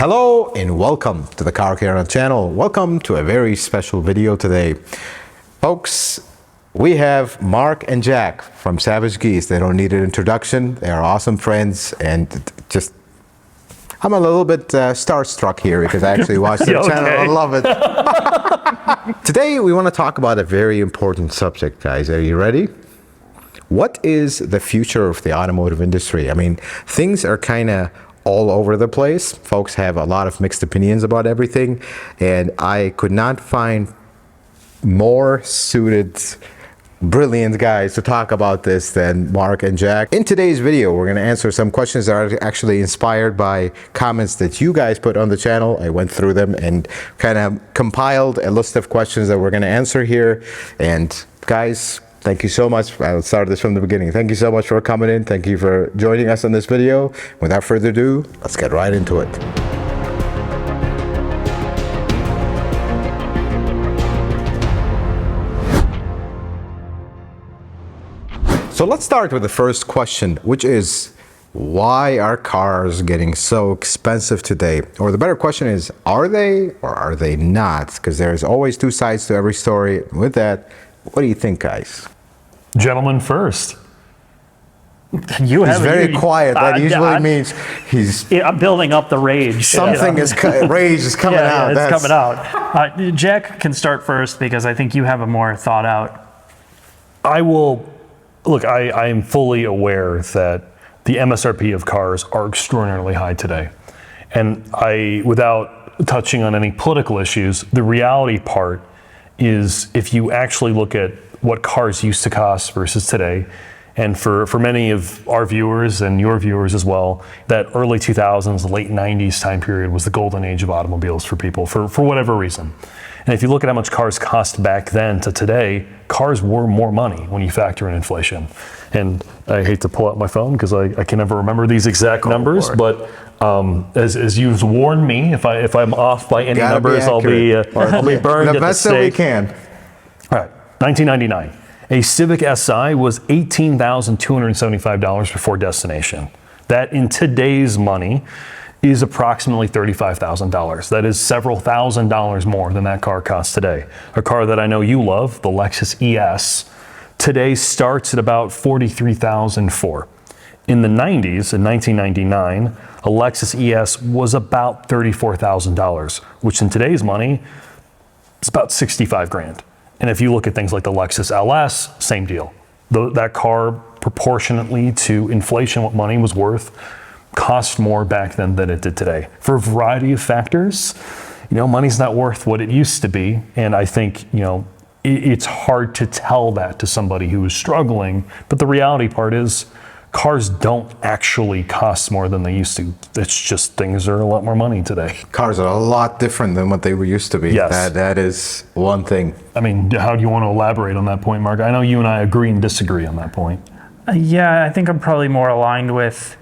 Hello and welcome to the Car Care channel. Welcome to a very special video today. Folks, we have Mark and Jack from Savagegeese. They don't need an introduction. They are awesome friends and just, I'm a little bit starstruck here because I actually watched their channel. I love it. Today we want to talk about a very important subject, guys. Are you ready? What is the future of the automotive industry? I mean, things are kind of all over the place. Folks have a lot of mixed opinions about everything, and I could not find more suited, brilliant guys to talk about this than Mark and Jack. In today's video, we're going to answer some questions that are actually inspired by comments that you guys put on the channel. I went through them and kind of compiled a list of questions that we're going to answer here. And guys, thank you so much. I'll start this from the beginning. Thank you so much for coming in. Thank you for joining us on this video. Without further ado, let's get right into it. So let's start with the first question, which is, why are cars getting so expensive today? Or the better question is, are they or are they not? Because there's always two sides to every story. With that, what do you think, guys? Gentleman first. He's very quiet. That usually means he's... I'm building up the rage. Something is... rage is coming out. Yeah, it's coming out. Jack can start first because I think you have a more thought out. I will... Look, I am fully aware that the MSRP of cars are extraordinarily high today. And without touching on any political issues, the reality part is if you actually look at what cars used to cost versus today, and for many of our viewers and your viewers as well, that early 2000s, late 90s time period was the golden age of automobiles for people, for whatever reason. And if you look at how much cars cost back then to today, cars were more money when you factor in inflation. And I hate to pull out my phone because I can never remember these exact numbers, but as you've warned me, if I'm off by any numbers, I'll be burned at the best that we can. All right, 1999. A Civic Si was $18,275 before destination. That in today's money is approximately $35,000. That is several $1,000s more than that car costs today. A car that I know you love, the Lexus ES, today starts at about $43,400. In the 90s, in 1999, a Lexus ES was about $34,000, which in today's money is about 65 grand. And if you look at things like the Lexus LS, same deal. That car, proportionately to inflation, what money was worth, cost more back then than it did today. For a variety of factors, money's not worth what it used to be. And I think, it's hard to tell that to somebody who is struggling. But the reality part is, cars don't actually cost more than they used to. It's just things are a lot more money today. Cars are a lot different than what they were used to be. Yes. That is one thing. I mean, how do you want to elaborate on that point, Mark? I know you and I agree and disagree on that point. Yeah, I think I'm probably more aligned with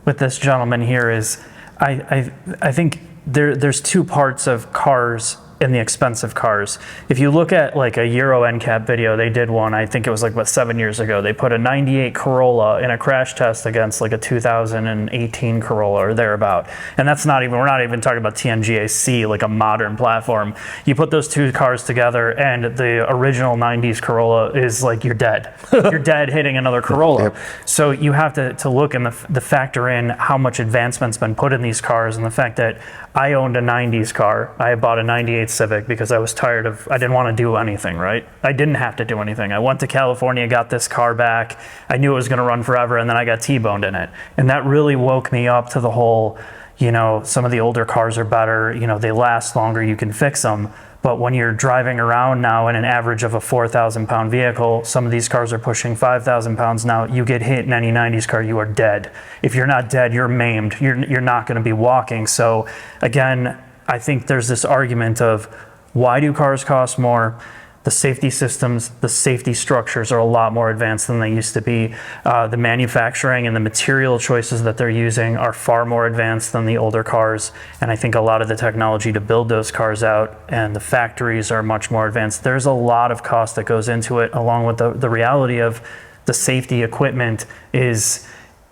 this gentleman here. Is I think there's two parts of cars in the expensive cars. If you look at like a Euro NCAP video, they did one, I think it was like 7 years ago. They put a 98 Corolla in a crash test against like a 2018 Corolla or thereabout. And that's we're not even talking about TNGA-C, like a modern platform. You put those two cars together and the original 90s Corolla is like, you're dead. You're dead hitting another Corolla. Yep. So you have to look and the factor in how much advancement's been put in these cars, and the fact that I owned a 90s car. I bought a 98 Civic because I was tired of, I didn't want to do anything, right? I didn't have to do anything. I went to California, got this car back. I knew it was going to run forever, and then I got T-boned in it. And that really woke me up to the whole, some of the older cars are better, they last longer, you can fix them. But when you're driving around now in an average of a 4,000-pound vehicle, some of these cars are pushing 5,000 pounds now. You get hit in any 90s car, you are dead. If you're not dead, you're maimed. You're not going to be walking. So again, I think there's this argument of, why do cars cost more? The safety systems, the safety structures are a lot more advanced than they used to be. The manufacturing and the material choices that they're using are far more advanced than the older cars. And I think a lot of the technology to build those cars out and the factories are much more advanced. There's a lot of cost that goes into it, along with the reality of the safety equipment is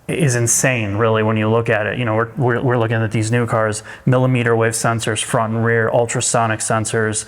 is insane, really, when you look at it. You know, we're looking at these new cars, millimeter wave sensors, front and rear, ultrasonic sensors,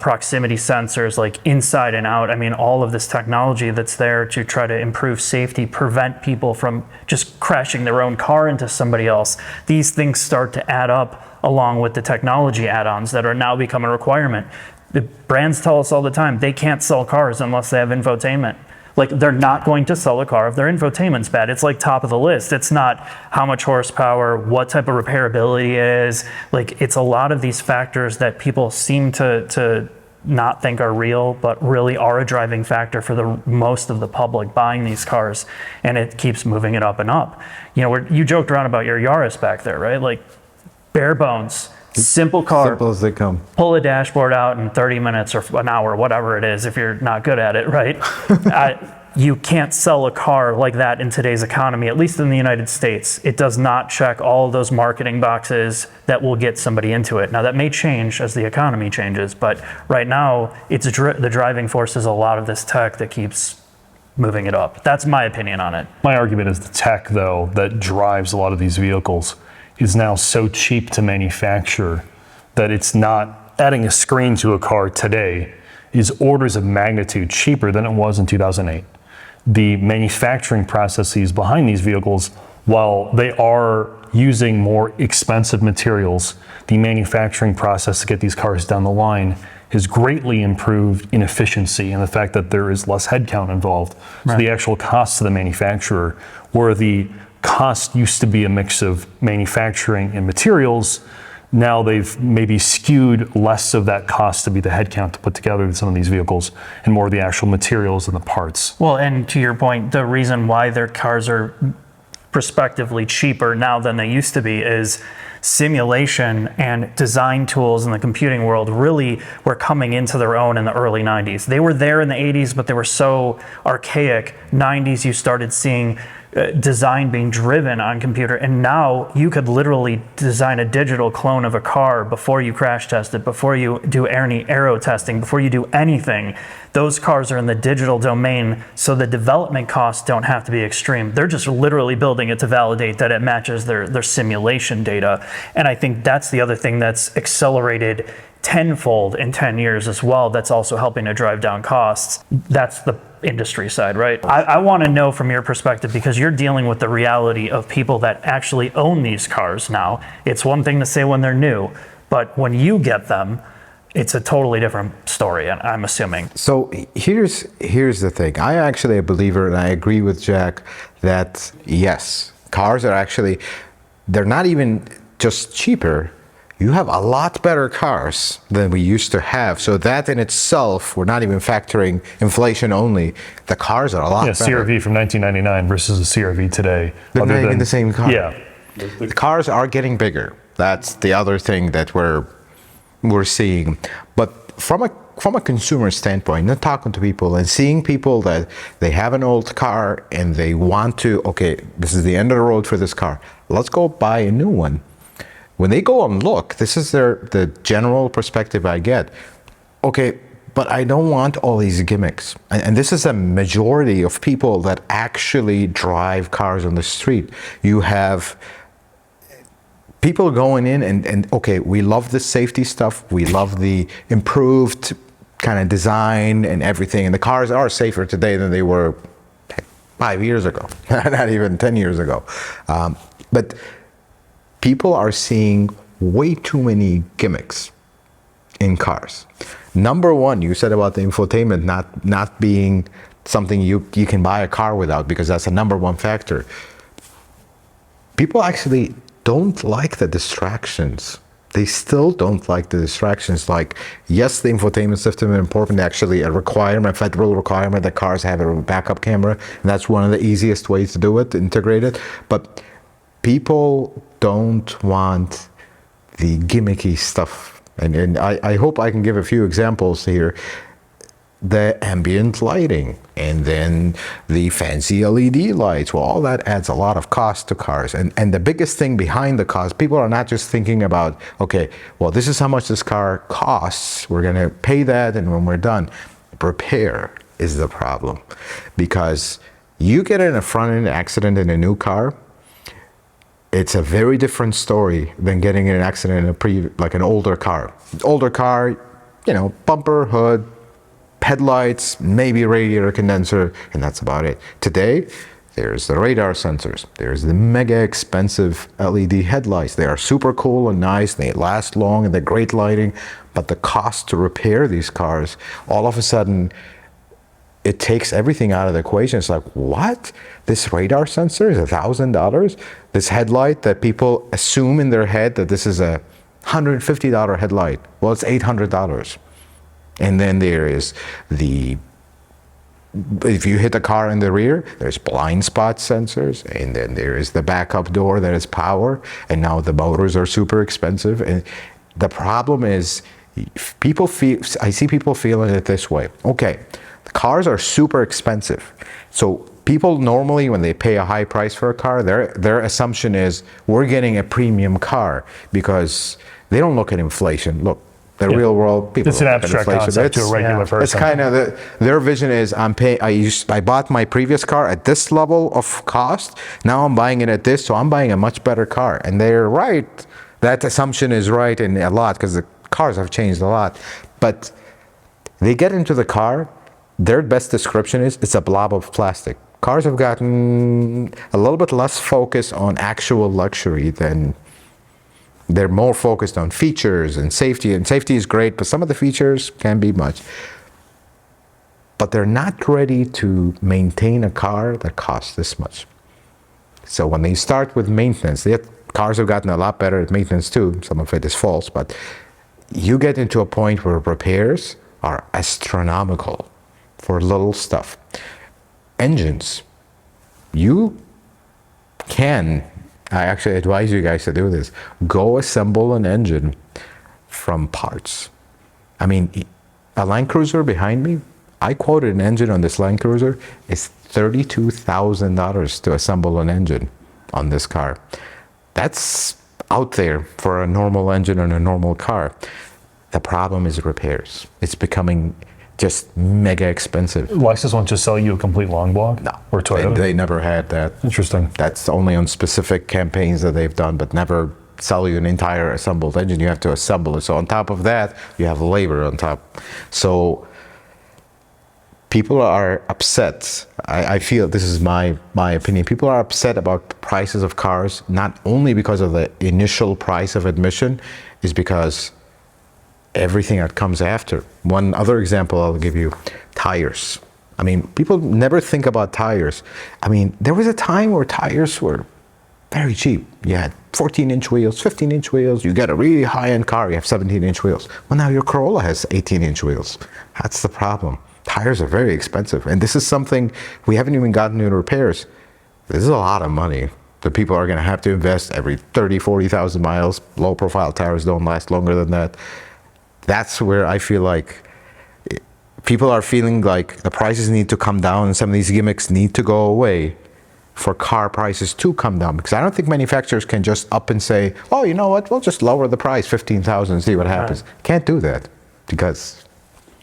proximity sensors, like inside and out. I mean, all of this technology that's there to try to improve safety, prevent people from just crashing their own car into somebody else. These things start to add up along with the technology add-ons that are now become a requirement. The brands tell us all the time, they can't sell cars unless they have infotainment. Like, they're not going to sell a car if their infotainment's bad. It's like top of the list. It's not how much horsepower, what type of repairability it is. Like, it's a lot of these factors that people seem to not think are real, but really are a driving factor for the most of the public buying these cars. And it keeps moving it up and up. You know, you joked around about your Yaris back there, right? Like, bare bones. Simple car. Simple as they come. Pull a dashboard out in 30 minutes or an hour, whatever it is, if you're not good at it, right? You can't sell a car like that in today's economy, at least in the United States. It does not check all of those marketing boxes that will get somebody into it. Now, that may change as the economy changes, but right now, it's the driving force is a lot of this tech that keeps moving it up. That's my opinion on it. My argument is the tech, though, that drives a lot of these vehicles is now so cheap to manufacture that it's not adding a screen to a car today is orders of magnitude cheaper than it was in 2008. The manufacturing processes behind these vehicles, while they are using more expensive materials, the manufacturing process to get these cars down the line has greatly improved in efficiency and the fact that there is less headcount involved. Right. So the actual cost to the manufacturer, where the cost used to be a mix of manufacturing and materials, now they've maybe skewed less of that cost to be the headcount to put together some of these vehicles and more of the actual materials and the parts. Well, and to your point, the reason why their cars are prospectively cheaper now than they used to be is simulation and design tools in the computing world really were coming into their own in the early 90s. They were there in the 80s, but they were so archaic. 90s, you started seeing design being driven on computer, and now you could literally design a digital clone of a car before you crash test it, before you do any aero testing, before you do anything. Those cars are in the digital domain, so the development costs don't have to be extreme. They're just literally building it to validate that it matches their simulation data. And I think that's the other thing that's accelerated tenfold in 10 years as well, that's also helping to drive down costs. That's the industry side, right? I want to know from your perspective, because you're dealing with the reality of people that actually own these cars now. It's one thing to say when they're new, but when you get them, it's a totally different story, I'm assuming. So here's the thing. I actually a believer, and I agree with Jack, that yes, cars are actually, they're not even just cheaper. You have a lot better cars than we used to have. So that in itself, we're not even factoring inflation only. The cars are a lot better. CR-V from 1999 versus a CR-V today. They're not even the same car. Yeah. The cars are getting bigger. That's the other thing that we're seeing. But from a consumer standpoint, not talking to people and seeing people that they have an old car and they want to, okay, this is the end of the road for this car. Let's go buy a new one. When they go and look, this is the general perspective I get. Okay, but I don't want all these gimmicks. And this is a majority of people that actually drive cars on the street. You have people going in and okay, we love the safety stuff. We love the improved kind of design and everything. And the cars are safer today than they were 5 years ago, not even 10 years ago. But people are seeing way too many gimmicks in cars. Number one, you said about the infotainment not being something you can buy a car without, because that's a number one factor. People actually don't like the distractions. They still don't like the distractions. Like, yes, the infotainment system is important, actually a requirement, a federal requirement that cars have a backup camera, and that's one of the easiest ways to do it, to integrate it. But people don't want the gimmicky stuff. And I hope I can give a few examples here. The ambient lighting and then the fancy LED lights. Well, all that adds a lot of cost to cars. And the biggest thing behind the cost, people are not just thinking about, okay, well, this is how much this car costs. We're going to pay that, and when we're done, repair is the problem. Because You get in a front-end accident in a new car, it's a very different story than getting in an accident in like an older car. Older car, you know, bumper, hood, headlights, maybe radiator condenser, and that's about it. Today, there's the radar sensors. There's the mega expensive LED headlights. They are super cool and nice. They last long and they're great lighting, but the cost to repair these cars, all of a sudden, it takes everything out of the equation. It's like, what? This radar sensor is $1,000? This headlight that people assume in their head that this is a $150 headlight. Well, it's $800. And then there is if you hit the car in the rear, there's blind spot sensors, and then there is the backup door that is power, and now the motors are super expensive. And the problem is, I see people feeling it this way. Okay, the cars are super expensive. So people normally, when they pay a high price for a car, their assumption is we're getting a premium car, because they don't look at inflation. Look, the real world, people it's an abstract concept to a regular person. It's kind of their vision is I bought my previous car at this level of cost. Now I'm buying it at this, so I'm buying a much better car. And they're right. That assumption is right in a lot, because the cars have changed a lot. But they get into the car, their best description is it's a blob of plastic. Cars have gotten a little bit less focused on actual luxury than. They're more focused on features and safety is great, but some of the features can be much. But they're not ready to maintain a car that costs this much. So when they start with maintenance, cars have gotten a lot better at maintenance too. Some of it is false, but you get into a point where repairs are astronomical for little stuff. Engines, I actually advise you guys to do this. Go assemble an engine from parts. I mean, a Land Cruiser behind me, I quoted an engine on this Land Cruiser, is $32,000 to assemble an engine on this car. That's out there for a normal engine on a normal car. The problem is repairs. It's becoming just mega expensive. Lexus won't just sell you a complete long block? No. Or Toyota? They never had that. Interesting. That's only on specific campaigns that they've done, but never sell you an entire assembled engine. You have to assemble it. So on top of that, you have labor on top. So people are upset. I feel, this is my opinion, people are upset about the prices of cars, not only because of the initial price of admission, is because everything that comes after. One other example I'll give you, tires. I mean, people never think about tires. I mean, there was a time where tires were very cheap. You had 14-inch wheels, 15-inch wheels. You get a really high-end car, you have 17-inch wheels. Well, now your Corolla has 18-inch wheels. That's the problem. Tires are very expensive. And this is something we haven't even gotten into repairs. This is a lot of money that people are going to have to invest every 30, 40,000 miles. Low-profile tires don't last longer than that. That's where I feel like people are feeling like the prices need to come down and some of these gimmicks need to go away for car prices to come down. Because I don't think manufacturers can just up and say, oh, you know what, we'll just lower the price 15,000 and see what happens. Right. Can't do that, because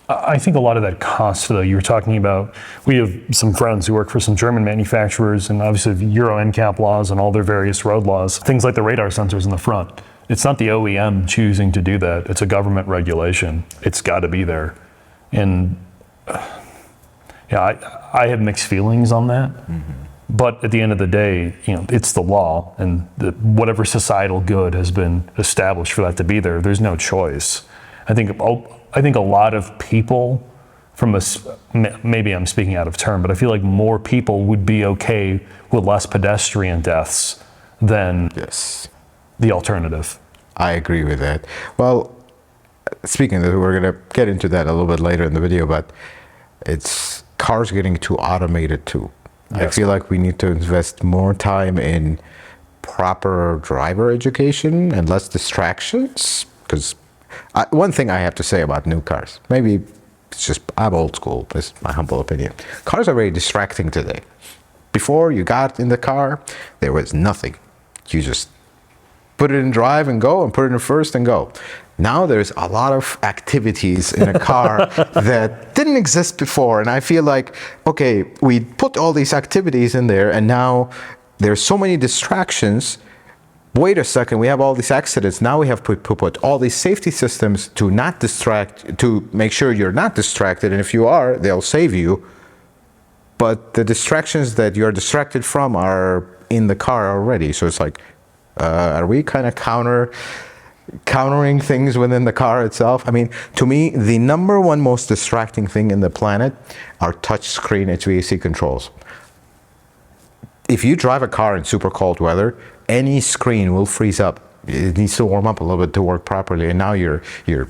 I think a lot of that cost, though, you were talking about, we have some friends who work for some German manufacturers, and obviously Euro NCAP laws and all their various road laws, things like the radar sensors in the front. It's not the OEM choosing to do that. It's a government regulation. It's got to be there. And I have mixed feelings on that. Mm-hmm. But at the end of the day, it's the law, and whatever societal good has been established for that to be there, there's no choice. I think a lot of people, maybe I'm speaking out of turn, but I feel like more people would be okay with less pedestrian deaths than the alternative. I agree with that. Well, speaking of that, we're going to get into that a little bit later in the video, but it's cars getting too automated too. Yes. I feel like we need to invest more time in proper driver education and less distractions, because one thing I have to say about new cars, maybe it's just, I'm old school, this is my humble opinion. Cars are very distracting today. Before you got in the car, there was nothing. You just put it in drive and go, and put it in first and go. Now there's a lot of activities in a car that didn't exist before. And I feel like, okay, we put all these activities in there and now there's so many distractions. Wait a second, we have all these accidents. Now we have to put all these safety systems to not distract, to make sure you're not distracted. And if you are, they'll save you. But the distractions that you're distracted from are in the car already. So it's like, are we kind of countering things within the car itself? I mean, to me, the number one most distracting thing in the planet are touchscreen HVAC controls. If you drive a car in super cold weather, any screen will freeze up. It needs to warm up a little bit to work properly. And now you're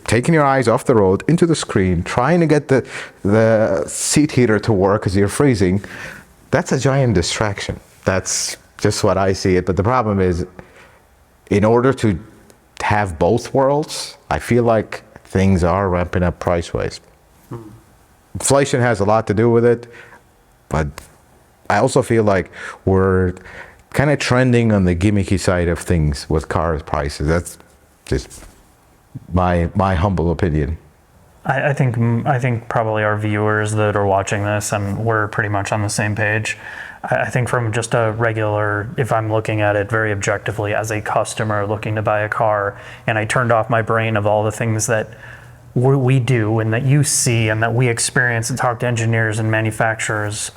taking your eyes off the road into the screen, trying to get the seat heater to work because you're freezing. That's a giant distraction. That's just what I see it. But the problem is, in order to have both worlds, I feel like things are ramping up price-wise. Inflation has a lot to do with it, but I also feel like we're kind of trending on the gimmicky side of things with car prices. That's just my humble opinion. I think probably our viewers that are watching this, and we're pretty much on the same page. I think from just a regular, if I'm looking at it very objectively as a customer looking to buy a car, and I turned off my brain of all the things that we do and that you see and that we experience and talk to engineers and manufacturers,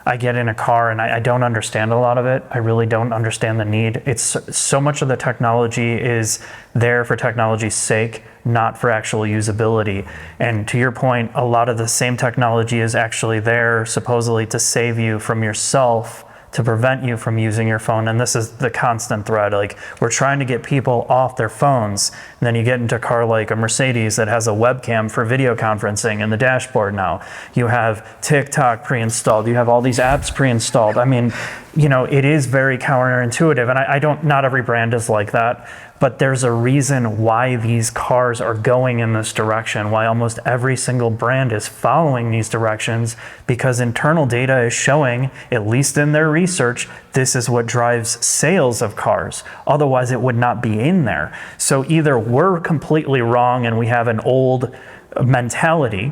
I get in a car and I don't understand a lot of it. I really don't understand the need. It's so much of the technology is there for technology's sake, not for actual usability. And to your point, a lot of the same technology is actually there supposedly to save you from yourself, to prevent you from using your phone. And this is the constant thread. Like, we're trying to get people off their phones. And then you get into a car like a Mercedes that has a webcam for video conferencing in the dashboard now. You have TikTok pre-installed. You have all these apps pre-installed. I mean, you know, it is very counterintuitive. And I don't, not every brand is like that. But there's a reason why these cars are going in this direction, why almost every single brand is following these directions, because internal data is showing, at least in their research, this is what drives sales of cars. Otherwise, it would not be in there. So either we're completely wrong and we have an old mentality,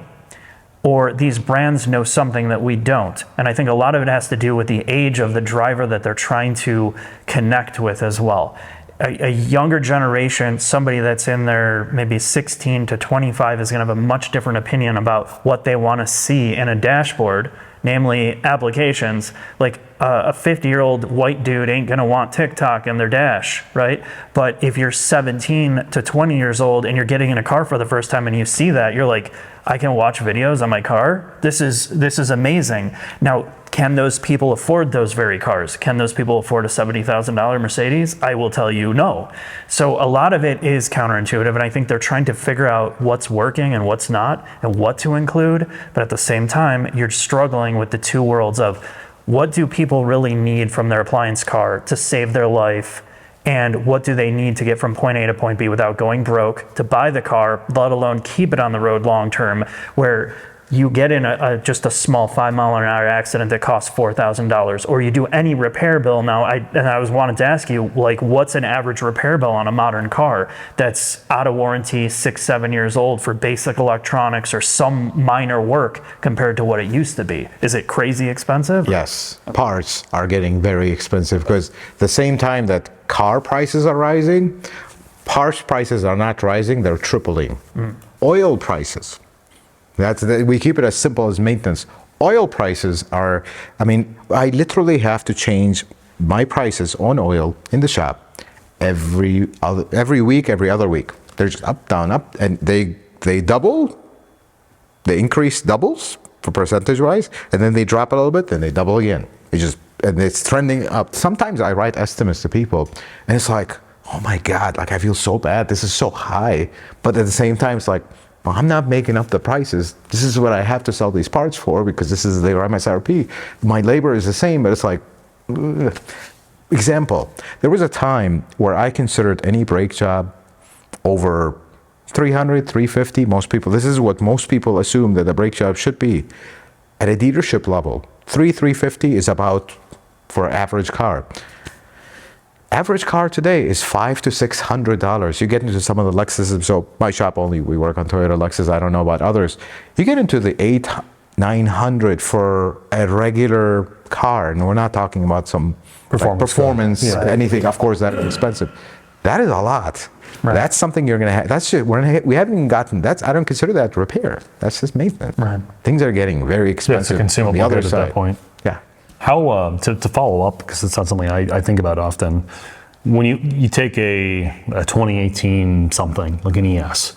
or these brands know something that we don't. And I think a lot of it has to do with the age of the driver that they're trying to connect with as well. A younger generation, somebody that's in their maybe 16 to 25 is going to have a much different opinion about what they want to see in a dashboard, namely applications. Like a 50-year-old white dude ain't going to want TikTok in their dash, right? But if you're 17 to 20 years old and you're getting in a car for the first time and you see that, you're like, I can watch videos on my car. This is amazing. Now, can those people afford those very cars? Can those people afford a $70,000 Mercedes? I will tell you no. So a lot of it is counterintuitive, and I think they're trying to figure out what's working and what's not and what to include. But at the same time, you're struggling with the two worlds of what do people really need from their appliance car to save their life, and what do they need to get from point A to point B without going broke to buy the car, let alone keep it on the road long term, where you get in just a small 5-mile-an-hour accident that costs $4,000, or you do any repair bill. Now, I was wanted to ask you, like, what's an average repair bill on a modern car that's out of warranty, 6-7 years old, for basic electronics or some minor work compared to what it used to be? Is it crazy expensive? Yes, parts are getting very expensive because the same time that car prices are rising, parts prices are not rising, they're tripling. Oil prices. We keep it as simple as maintenance. Oil prices are, I mean, I literally have to change my prices on oil in the shop every week, every other week. They're just up, down, up, and they double, the increase doubles for percentage-wise, and then they drop a little bit, then they double again. And it's trending up. Sometimes I write estimates to people, and it's like, oh my God, like I feel so bad. This is so high. But at the same time, it's like, well, I'm not making up the prices. This is what I have to sell these parts for because this is the MSRP. My labor is the same, but it's like, ugh. Example, there was a time where I considered any brake job over 300, 350. Most people, this is what most people assume that a brake job should be. At a dealership level, 350 is about for an average car. Average car today is $500 to $600. You get into some of the Lexuses. So my shop only, we work on Toyota, Lexus. I don't know about others. You get into the $800-900 for a regular car, and we're not talking about some performance anything. Of course, that is expensive. That is a lot. Right. That's something you're gonna have. That's just, we haven't even gotten. That's, I don't consider that repair. That's just maintenance. Right. Things are getting very expensive. It's a consumable the other good side. at that point. Yeah. How to follow up, because it's not something I think about often. When you take a 2018 something like an ES,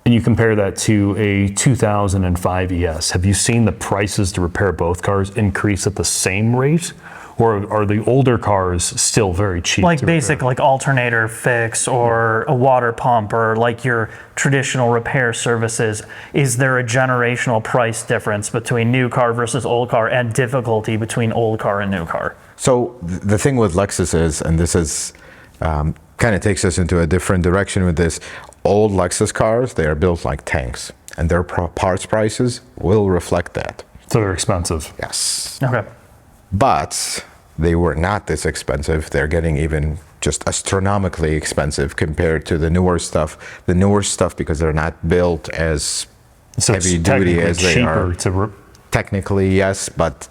and you compare that to a 2005 ES, have you seen the prices to repair both cars increase at the same rate? Or are the older cars still very cheap? Like to basic, repair? like alternator fix or a water pump or like your traditional repair services. Is there a generational price difference between new car versus old car and difficulty between old car and new car? So the thing with Lexus is, and this is kind of takes us into a different direction with this, old Lexus cars, they are built like tanks, and their parts prices will reflect that. So they're expensive. Yes. Okay. But they were not this expensive. They're getting even just astronomically expensive compared to the newer stuff. The newer stuff, because they're not built as heavy duty as they are. Technically, yes, but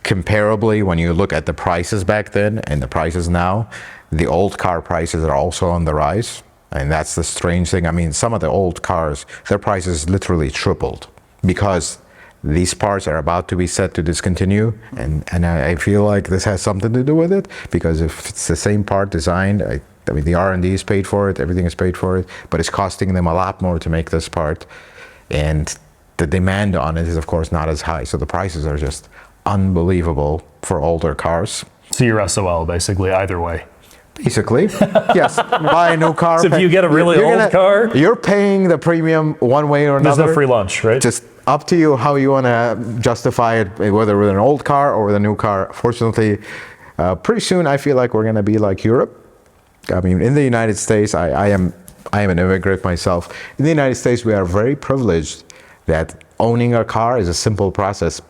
comparably, when you look at the prices back then and the prices now, the old car prices are also on the rise. And that's the strange thing. I mean, some of the old cars, their prices literally tripled because these parts are about to be set to discontinue, and I feel like this has something to do with it, because if it's the same part designed, I mean, the R&D is paid for it, everything is paid for it, but it's costing them a lot more to make this part, and the demand on it is, of course, not as high, so the prices are just unbelievable for older cars. So you're SOL, basically, either way. Basically, yes. Buy a new car. So if you get a really old car, you're paying the premium one way or another. There's no free lunch, right? Just up to you how you want to justify it, whether with an old car or with a new car. Fortunately, pretty soon I feel like we're going to be like Europe. I mean, in the United States, I am an immigrant myself. In the United States, we are very privileged that owning a car is a simple process.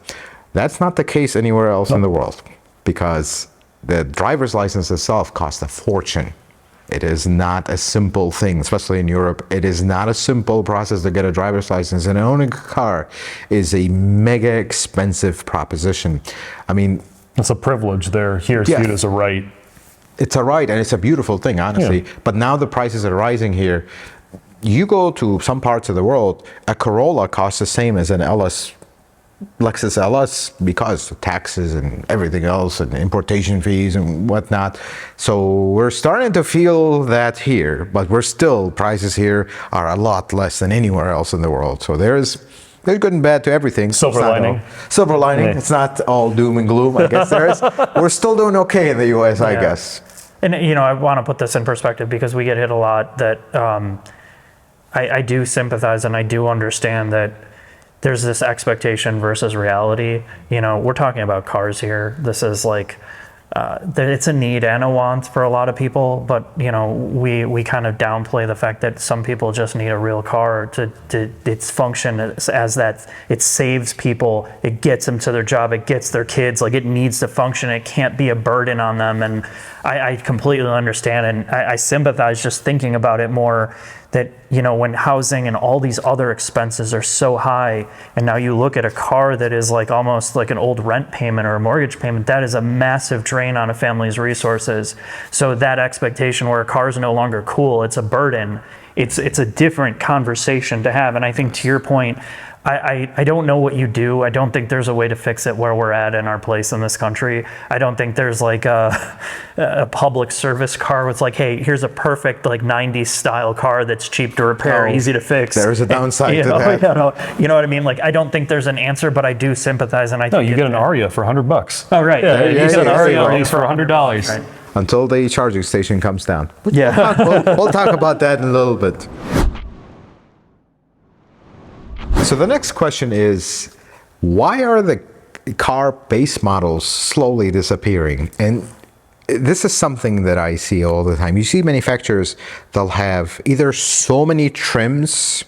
That's not the case anywhere else in the world, because the driver's license itself costs a fortune. It is not a simple thing, especially in Europe. It is not a simple process to get a driver's license, and owning a car is a mega expensive proposition. I mean, it's a privilege there. Here it's viewed as a right. It's a right, and it's a beautiful thing, honestly. Yeah. But now the prices are rising here. You go to some parts of the world, a Corolla costs the same as an Lexus LS, because of taxes and everything else and importation fees and whatnot. So we're starting to feel that here, but prices here are a lot less than anywhere else in the world. So there's good and bad to everything. Silver lining. Silver lining. Yeah. It's not all doom and gloom, I guess there is. We're still doing okay in the US, I guess. And I want to put this in perspective, because we get hit a lot that I do sympathize, and I do understand that there's this expectation versus reality. We're talking about cars here. This is like, it's a need and a want for a lot of people, but we kind of downplay the fact that some people just need a real car to its function as that it saves people, it gets them to their job, it gets their kids, like it needs to function, it can't be a burden on them. And I completely understand, and I sympathize just thinking about it more, that when housing and all these other expenses are so high, and now you look at a car that is like almost like an old rent payment or a mortgage payment, that is a massive drain on a family's resources. So that expectation where a car is no longer cool, it's a burden, it's a different conversation to have. And I think, to your point, I don't know what you do. I don't think there's a way to fix it where we're at in our place in this country. I don't think there's like a public service car with like, hey, here's a perfect like 90s style car that's cheap to repair, easy to fix. There's a downside to that. You know what I mean? Like, I don't think there's an answer, but I do sympathize. And I think you get an Aria for $100. Oh, right. Yeah, you get an Aria for $100. Right. Until the charging station comes down. Yeah. We'll talk about that in a little bit. So the next question is, why are the car base models slowly disappearing? And this is something that I see all the time. You see manufacturers, they'll have either so many trims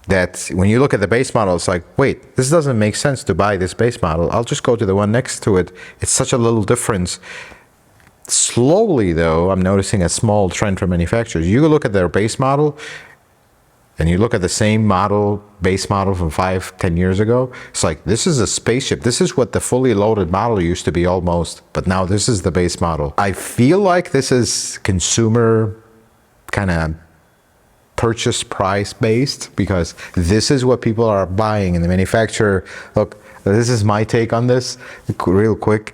that when you look at the base model, it's like, wait, this doesn't make sense to buy this base model. I'll just go to the one next to it. It's such a little difference. slowly, though, I'm noticing a small trend from manufacturers. You look at their base model, and you look at the same model, base model from 5-10 years ago, it's like, this is a spaceship. This is what the fully loaded model used to be almost, but now this is the base model. I feel like this is consumer kind of purchase price based, because this is what people are buying, and the manufacturer, look, this is my take on this, real quick.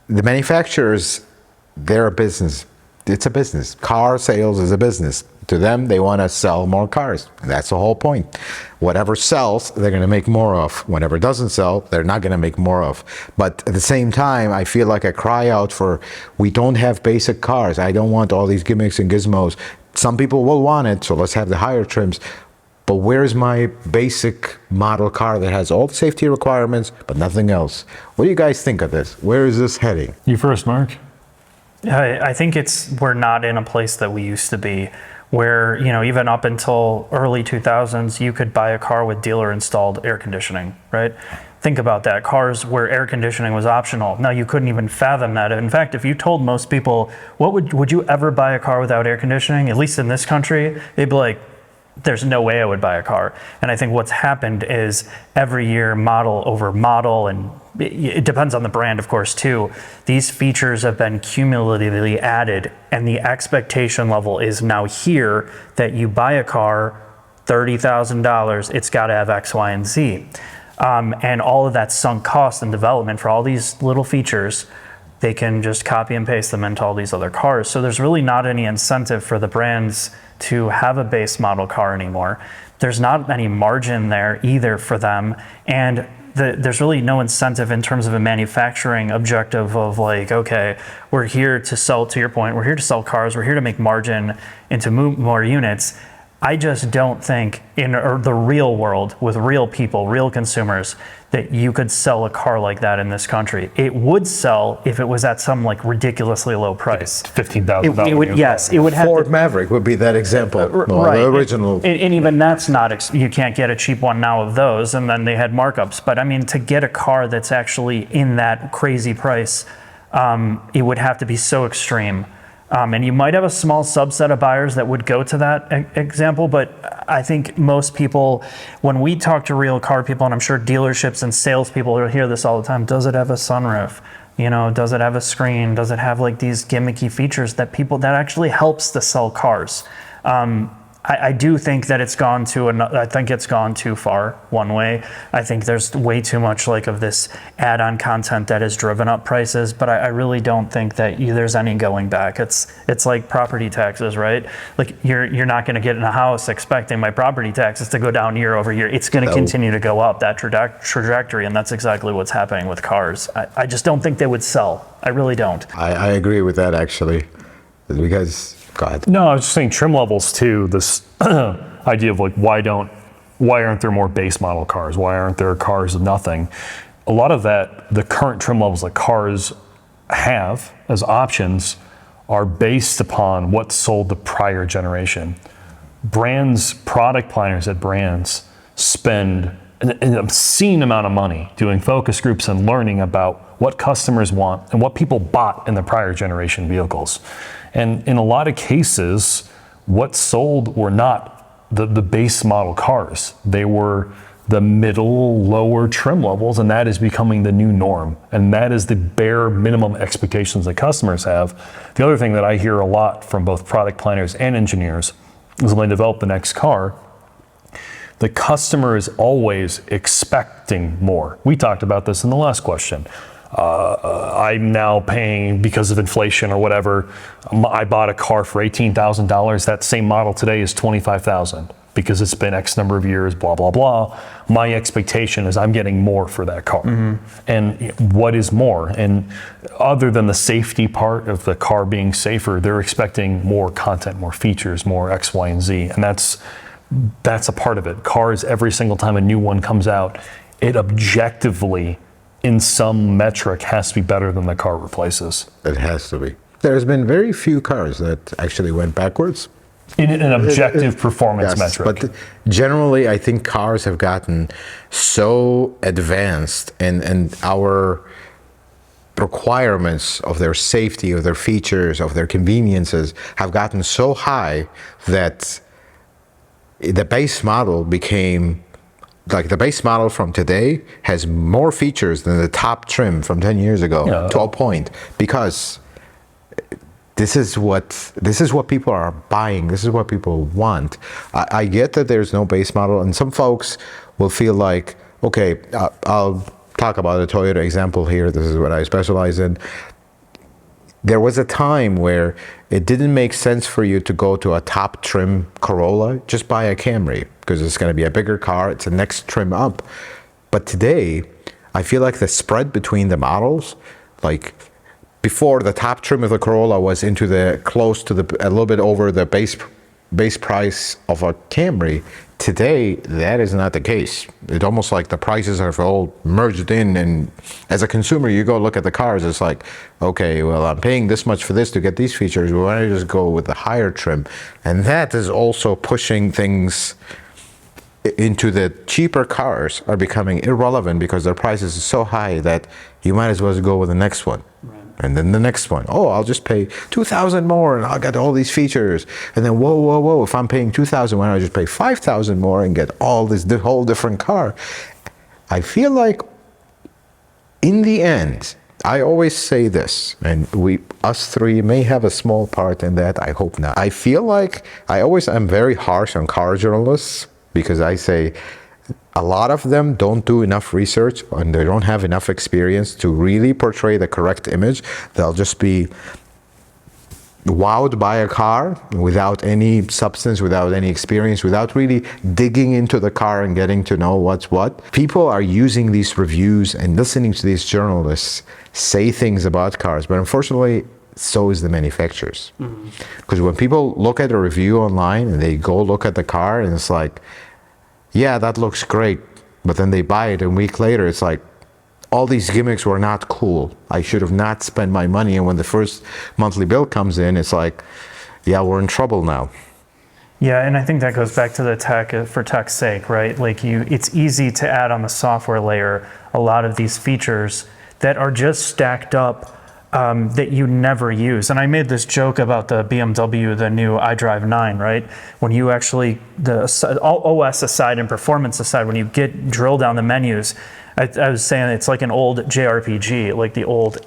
The manufacturers, they're a business. It's a business. Car sales is a business. To them, they want to sell more cars. And that's the whole point. Whatever sells, they're going to make more of. Whatever doesn't sell, they're not going to make more of. But at the same time, I feel like I cry out for, we don't have basic cars. I don't want all these gimmicks and gizmos. Some people will want it, so let's have the higher trims. But where's my basic model car that has all the safety requirements, but nothing else? What do you guys think of this? Where is this heading? You first, Mark. I think we're not in a place that we used to be, where, you know, even up until early 2000s, you could buy a car with dealer installed air conditioning, right? Think about that. Cars where air conditioning was optional. Now, you couldn't even fathom that. In fact, if you told most people, would you ever buy a car without air conditioning, at least in this country, they'd be like, there's no way I would buy a car. And I think what's happened is every year, model over model, and it depends on the brand, of course, too, these features have been cumulatively added, and the expectation level is now here that you buy a car, $30,000, it's got to have X, Y, and Z. And all of that sunk cost and development for all these little features, they can just copy and paste them into all these other cars. So there's really not any incentive for the brands to have a base model car anymore. There's not any margin there either for them. And there's really no incentive in terms of a manufacturing objective of like, okay, we're here to sell, to your point, we're here to sell cars, we're here to make margin and to move more units. I just don't think in the real world with real people, real consumers, that you could sell a car like that in this country. It would sell if it was at some like ridiculously low price. $15,000. It would, yes, it would have Ford to, Maverick would be that example. right. The original. And even that's not, you can't get a cheap one now of those, and then they had markups. But I mean, to get a car that's actually in that crazy price, it would have to be so extreme. And you might have a small subset of buyers that would go to that example, but I think most people, when we talk to real car people, and I'm sure dealerships and salespeople will hear this all the time, does it have a sunroof? You know, does it have a screen? Does it have like these gimmicky features that actually helps to sell cars? I do think that it's gone too far one way. I think there's way too much like of this add-on content that has driven up prices, but I really don't think that there's any going back. It's like property taxes, right? Like you're not going to get in a house expecting my property taxes to go down year over year. It's going to continue to go up, that trajectory, and that's exactly what's happening with cars. I just don't think they would sell. I really don't. I agree with that, actually, because, go ahead. No, I was just saying trim levels too. This idea of like, why aren't there more base model cars? Why aren't there cars of nothing? A lot of that, the current trim levels that cars have as options are based upon what sold the prior generation. Brands, product planners at brands spend an obscene amount of money doing focus groups and learning about what customers want and what people bought in the prior generation vehicles. And in a lot of cases, what sold were not the base model cars. They were the middle, lower trim levels, and that is becoming the new norm. And that is the bare minimum expectations that customers have. The other thing that I hear a lot from both product planners and engineers is when they develop the next car, the customer is always expecting more. We talked about this in the last question. I'm now paying, because of inflation or whatever, I bought a car for $18,000. That same model today is $25,000 because it's been X number of years, blah, blah, blah. My expectation is I'm getting more for that car. Mm-hmm. And what is more? And other than the safety part of the car being safer, they're expecting more content, more features, more X, Y, and Z. And that's a part of it. Cars, every single time a new one comes out, it objectively, in some metric, has to be better than the car replaces. It has to be. There's been very few cars that actually went backwards. In an objective performance metric. But generally, I think cars have gotten so advanced, and our requirements of their safety, of their features, of their conveniences have gotten so high that the base model became, like, the base model from today has more features than the top trim from 10 years ago, to a point, because this is what people are buying. This is what people want. I get that there's no base model, and some folks will feel like, okay, I'll talk about a Toyota example here. This is what I specialize in. There was a time where it didn't make sense for you to go to a top trim Corolla. Just buy a Camry, because it's going to be a bigger car. It's the next trim up. But today, I feel like the spread between the models, like, before, the top trim of the Corolla was into the close to a little bit over the base price of a Camry. Today, that is not the case. It's almost like the prices are all merged in, and as a consumer, you go look at the cars, it's like, okay, well, I'm paying this much for this to get these features. Why don't I just go with the higher trim? And that is also pushing things into the cheaper cars are becoming irrelevant, because their prices are so high that you might as well just go with the next one. And then the next one, oh, I'll just pay $2,000 more and I'll get all these features. And then, whoa, if I'm paying $2,000, why don't I just pay $5,000 more and get all this whole different car? I feel like in the end, I always say this, and us three may have a small part in that, I hope not. I feel like I'm very harsh on car journalists, because I say, a lot of them don't do enough research and they don't have enough experience to really portray the correct image. They'll just be wowed by a car without any substance, without any experience, without really digging into the car and getting to know what's what. People are using these reviews and listening to these journalists say things about cars, but unfortunately, so is the manufacturers. Because when people look at a review online and they go look at the car and it's like, yeah, that looks great, but then they buy it, and a week later it's like, all these gimmicks were not cool. I should have not spent my money. And when the first monthly bill comes in, it's like, yeah, we're in trouble now. Yeah, and I think that goes back to the tech, for tech's sake, right? Like, it's easy to add on the software layer a lot of these features that are just stacked up, that you never use. And I made this joke about the BMW, the new iDrive 9, right? When you actually, all OS aside and performance aside, when you drill down the menus, I was saying it's like an old JRPG, like the old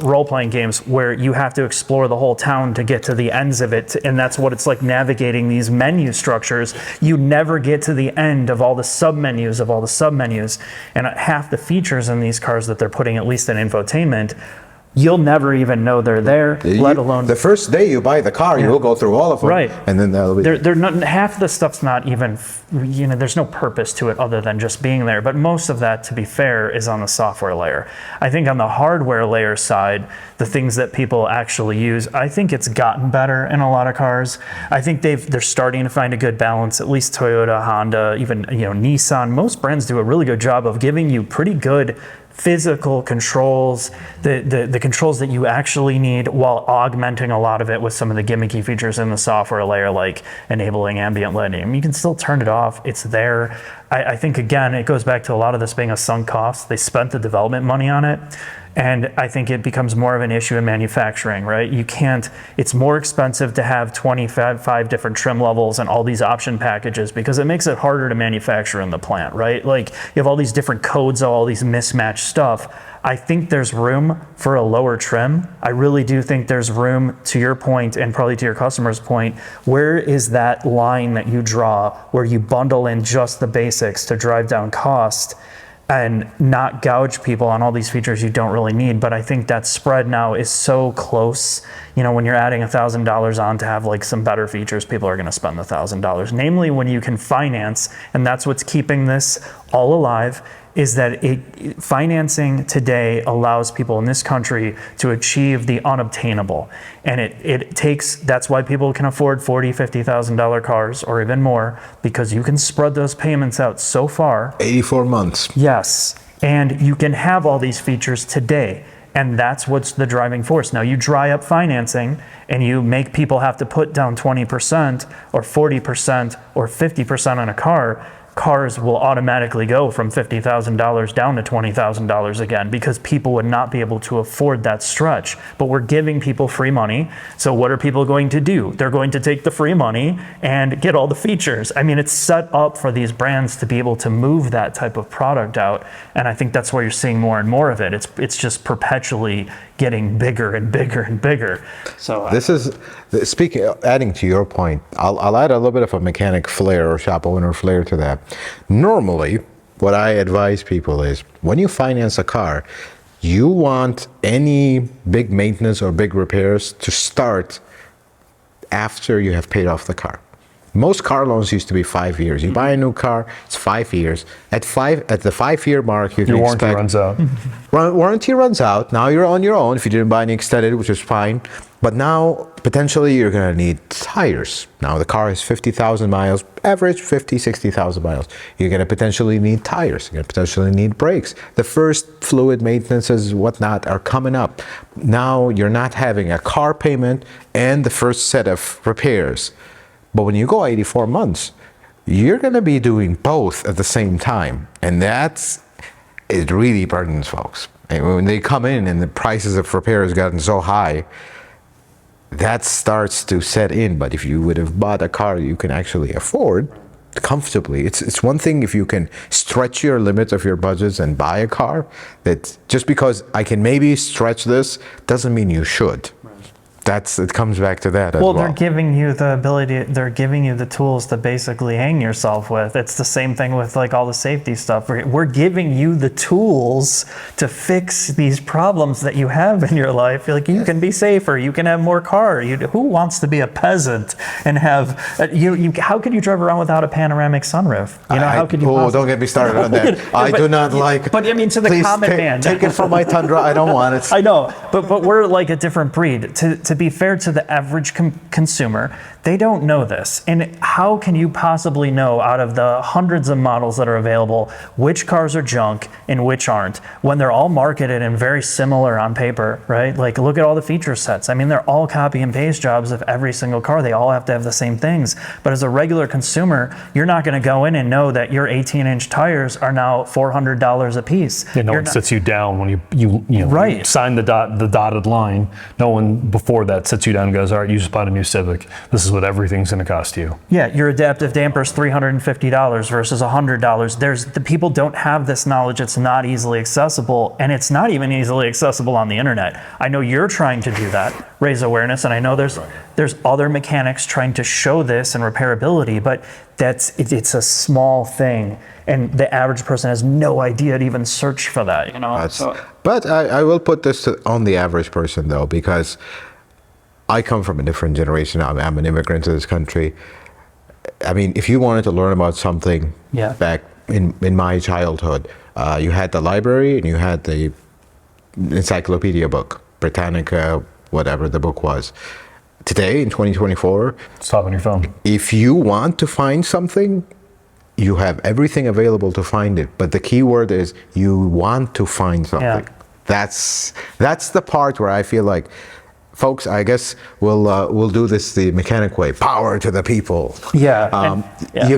role-playing games where you have to explore the whole town to get to the ends of it, and that's what it's like navigating these menu structures. You never get to the end of all the submenus of all the submenus, and half the features in these cars that they're putting, at least in infotainment, you'll never even know they're there, let alone... The first day you buy the car, you will go through all of them. Right. And then that'll be... They're not, half the stuff's not even, there's no purpose to it other than just being there. But most of that, to be fair, is on the software layer. I think on the hardware layer side, the things that people actually use, I think it's gotten better in a lot of cars. I think they're starting to find a good balance, at least Toyota, Honda, even Nissan. Most brands do a really good job of giving you pretty good physical controls, the controls that you actually need, while augmenting a lot of it with some of the gimmicky features in the software layer, like enabling ambient lighting. I mean, you can still turn it off, it's there. I think, again, it goes back to a lot of this being a sunk cost. They spent the development money on it, and I think it becomes more of an issue in manufacturing, right? It's more expensive to have 25 different trim levels and all these option packages, because it makes it harder to manufacture in the plant, right? Like, you have all these different codes, all these mismatched stuff. I think there's room for a lower trim. I really do think there's room, to your point, and probably to your customer's point. Where is that line that you draw where you bundle in just the basics to drive down cost and not gouge people on all these features you don't really need? But I think that spread now is so close. When you're adding $1,000 on to have like some better features, people are going to spend the $1,000. Namely, when you can finance, and that's what's keeping this all alive, is that financing today allows people in this country to achieve the unobtainable. And that's why people can afford $40,000, $50,000 cars or even more, because you can spread those payments out so far. 84 months. Yes, and you can have all these features today. And that's what's the driving force. Now, you dry up financing and you make people have to put down 20% or 40% or 50% on a car. cars will automatically go from $50,000 down to $20,000 again, because people would not be able to afford that stretch. But we're giving people free money. So what are people going to do? They're going to take the free money and get all the features. I mean, it's set up for these brands to be able to move that type of product out. And I think that's why you're seeing more and more of it. It's just perpetually getting bigger and bigger and bigger. So this is, speaking, adding to your point, I'll add a little bit of a mechanic flair or shop owner flair to that. Normally, what I advise people is when you finance a car, you want any big maintenance or big repairs to start after you have paid off the car. Most car loans used to be 5 years. You buy a new car, it's 5 years. At the 5-year mark, you can Your warranty expect runs out. warranty runs out. Now you're on your own if you didn't buy any extended, which is fine. But now potentially you're going to need tires. Now the car has 50,000 miles, average 50, 60,000 miles. You're going to potentially need tires. You're going to potentially need brakes. The first fluid maintenances, whatnot, are coming up. Now you're not having a car payment and the first set of repairs. But when you go 84 months, you're going to be doing both at the same time. And it really burdens folks. And when they come in and the prices of repairs gotten so high, that starts to set in. But if you would have bought a car you can actually afford comfortably, it's one thing if you can stretch your limits of your budgets and buy a car. That just because I can maybe stretch this doesn't mean you should. It comes back to that as well. Well, they're giving you the ability, they're giving you the tools to basically hang yourself with. It's the same thing with like all the safety stuff. We're giving you the tools to fix these problems that you have in your life. Like you can be safer, you can have more car. Who wants to be a peasant and have, how could you drive around without a panoramic sunroof? How could you possibly? Don't get me started on that. I do not like. But I mean, to the common man. Take it from my Tundra, I don't want it. I know, but we're like a different breed. To be fair to the average consumer, they don't know this. And how can you possibly know out of the hundreds of models that are available which cars are junk and which aren't when they're all marketed and very similar on paper, right? Like look at all the feature sets. I mean, they're all copy and paste jobs of every single car. They all have to have the same things. But as a regular consumer, you're not going to go in and know that your 18-inch tires are now $400 a piece. Yeah, no one sits you down when you sign the dotted line. No one before that sits you down and goes, all right, you just bought a new Civic. This is what everything's going to cost you. Yeah, your adaptive damper's $350 versus $100. The people don't have this knowledge. It's not easily accessible, and it's not even easily accessible on the internet. I know you're trying to do that, raise awareness, and I know there's other mechanics trying to show this and repairability, but it's a small thing, and the average person has no idea to even search for that. But I will put this on the average person though, because I come from a different generation. I'm an immigrant to this country. I mean, if you wanted to learn about something back in my childhood, you had the library and you had the encyclopedia book, Britannica, whatever the book was. Today, in 2024, stop on your phone. If you want to find something, you have everything available to find it. But the key word is you want to find something. That's the part where I feel like, folks, I guess we'll do this the mechanic way. Power to the people. You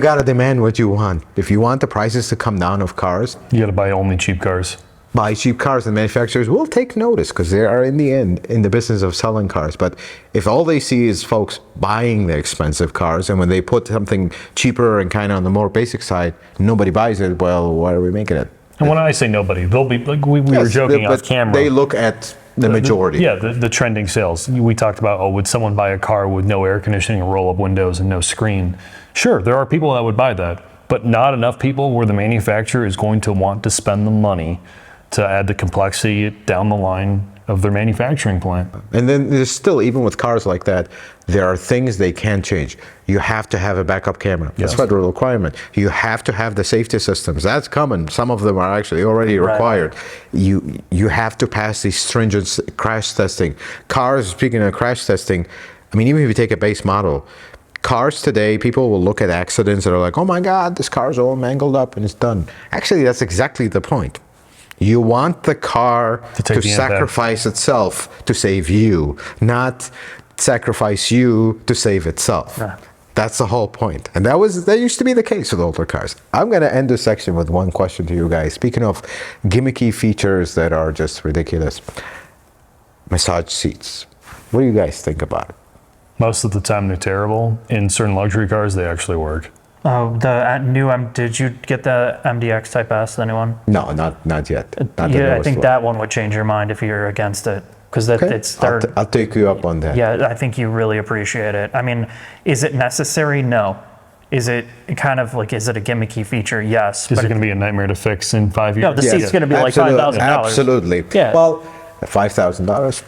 got to demand what you want. If you want the prices to come down of cars, you got to buy only cheap cars. Buy cheap cars, and manufacturers will take notice because they are in the end in the business of selling cars. But if all they see is folks buying the expensive cars, and when they put something cheaper and kind of on the more basic side, nobody buys it, well, why are we making it? And when I say nobody, they'll be like we were joking off camera. They look at the majority. The trending sales. We talked about, would someone buy a car with no air conditioning, roll-up windows, and no screen? Sure, there are people that would buy that, but not enough people where the manufacturer is going to want to spend the money to add the complexity down the line of their manufacturing plant. And then there's still, even with cars like that, there are things they can't change. You have to have a backup camera. That's federal requirement. You have to have the safety systems. That's common. Some of them are actually already required. You have to pass these stringent crash testing. Cars, speaking of crash testing, I mean, even if you take a base model, cars today, people will look at accidents and are like, oh my God, this car's all mangled up and it's done. Actually, that's exactly the point. You want the car to sacrifice itself to save you, not sacrifice you to save itself. That's the whole point. And that used to be the case with older cars. I'm going to end this section with one question to you guys. Speaking of gimmicky features that are just ridiculous. Massage seats. What do you guys think about it? Most of the time they're terrible. In certain luxury cars, they actually work. Oh, did you get the MDX Type S, anyone? No, not yet. Not the Yeah, I newest think one. that one would change your mind if you're against it. Because Okay. it's third. I'll take you up on that. Yeah, I think you really appreciate it. I mean, is it necessary? No. Is it kind of like, is it a gimmicky feature? Yes. Is it going to be a nightmare to fix in 5 years? No, the seat's going to be like $5,000. Absolutely. Yeah. Well, $5,000.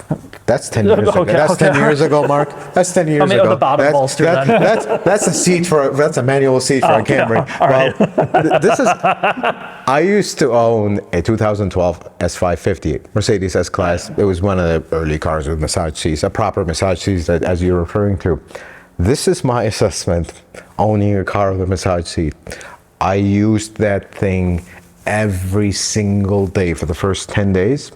That's 10 years ago. Okay, That's okay. 10 years ago, Mark. That's 10 years mean, ago. the bottom bolster then. That's a seat that's a manual seat for a Camry. All right. This is. I used to own a 2012 S550 Mercedes S-Class. It was one of the early cars with massage seats, a proper massage seat, as you're referring to. This is my assessment owning a car with a massage seat. I used that thing every single day for the first 10 days.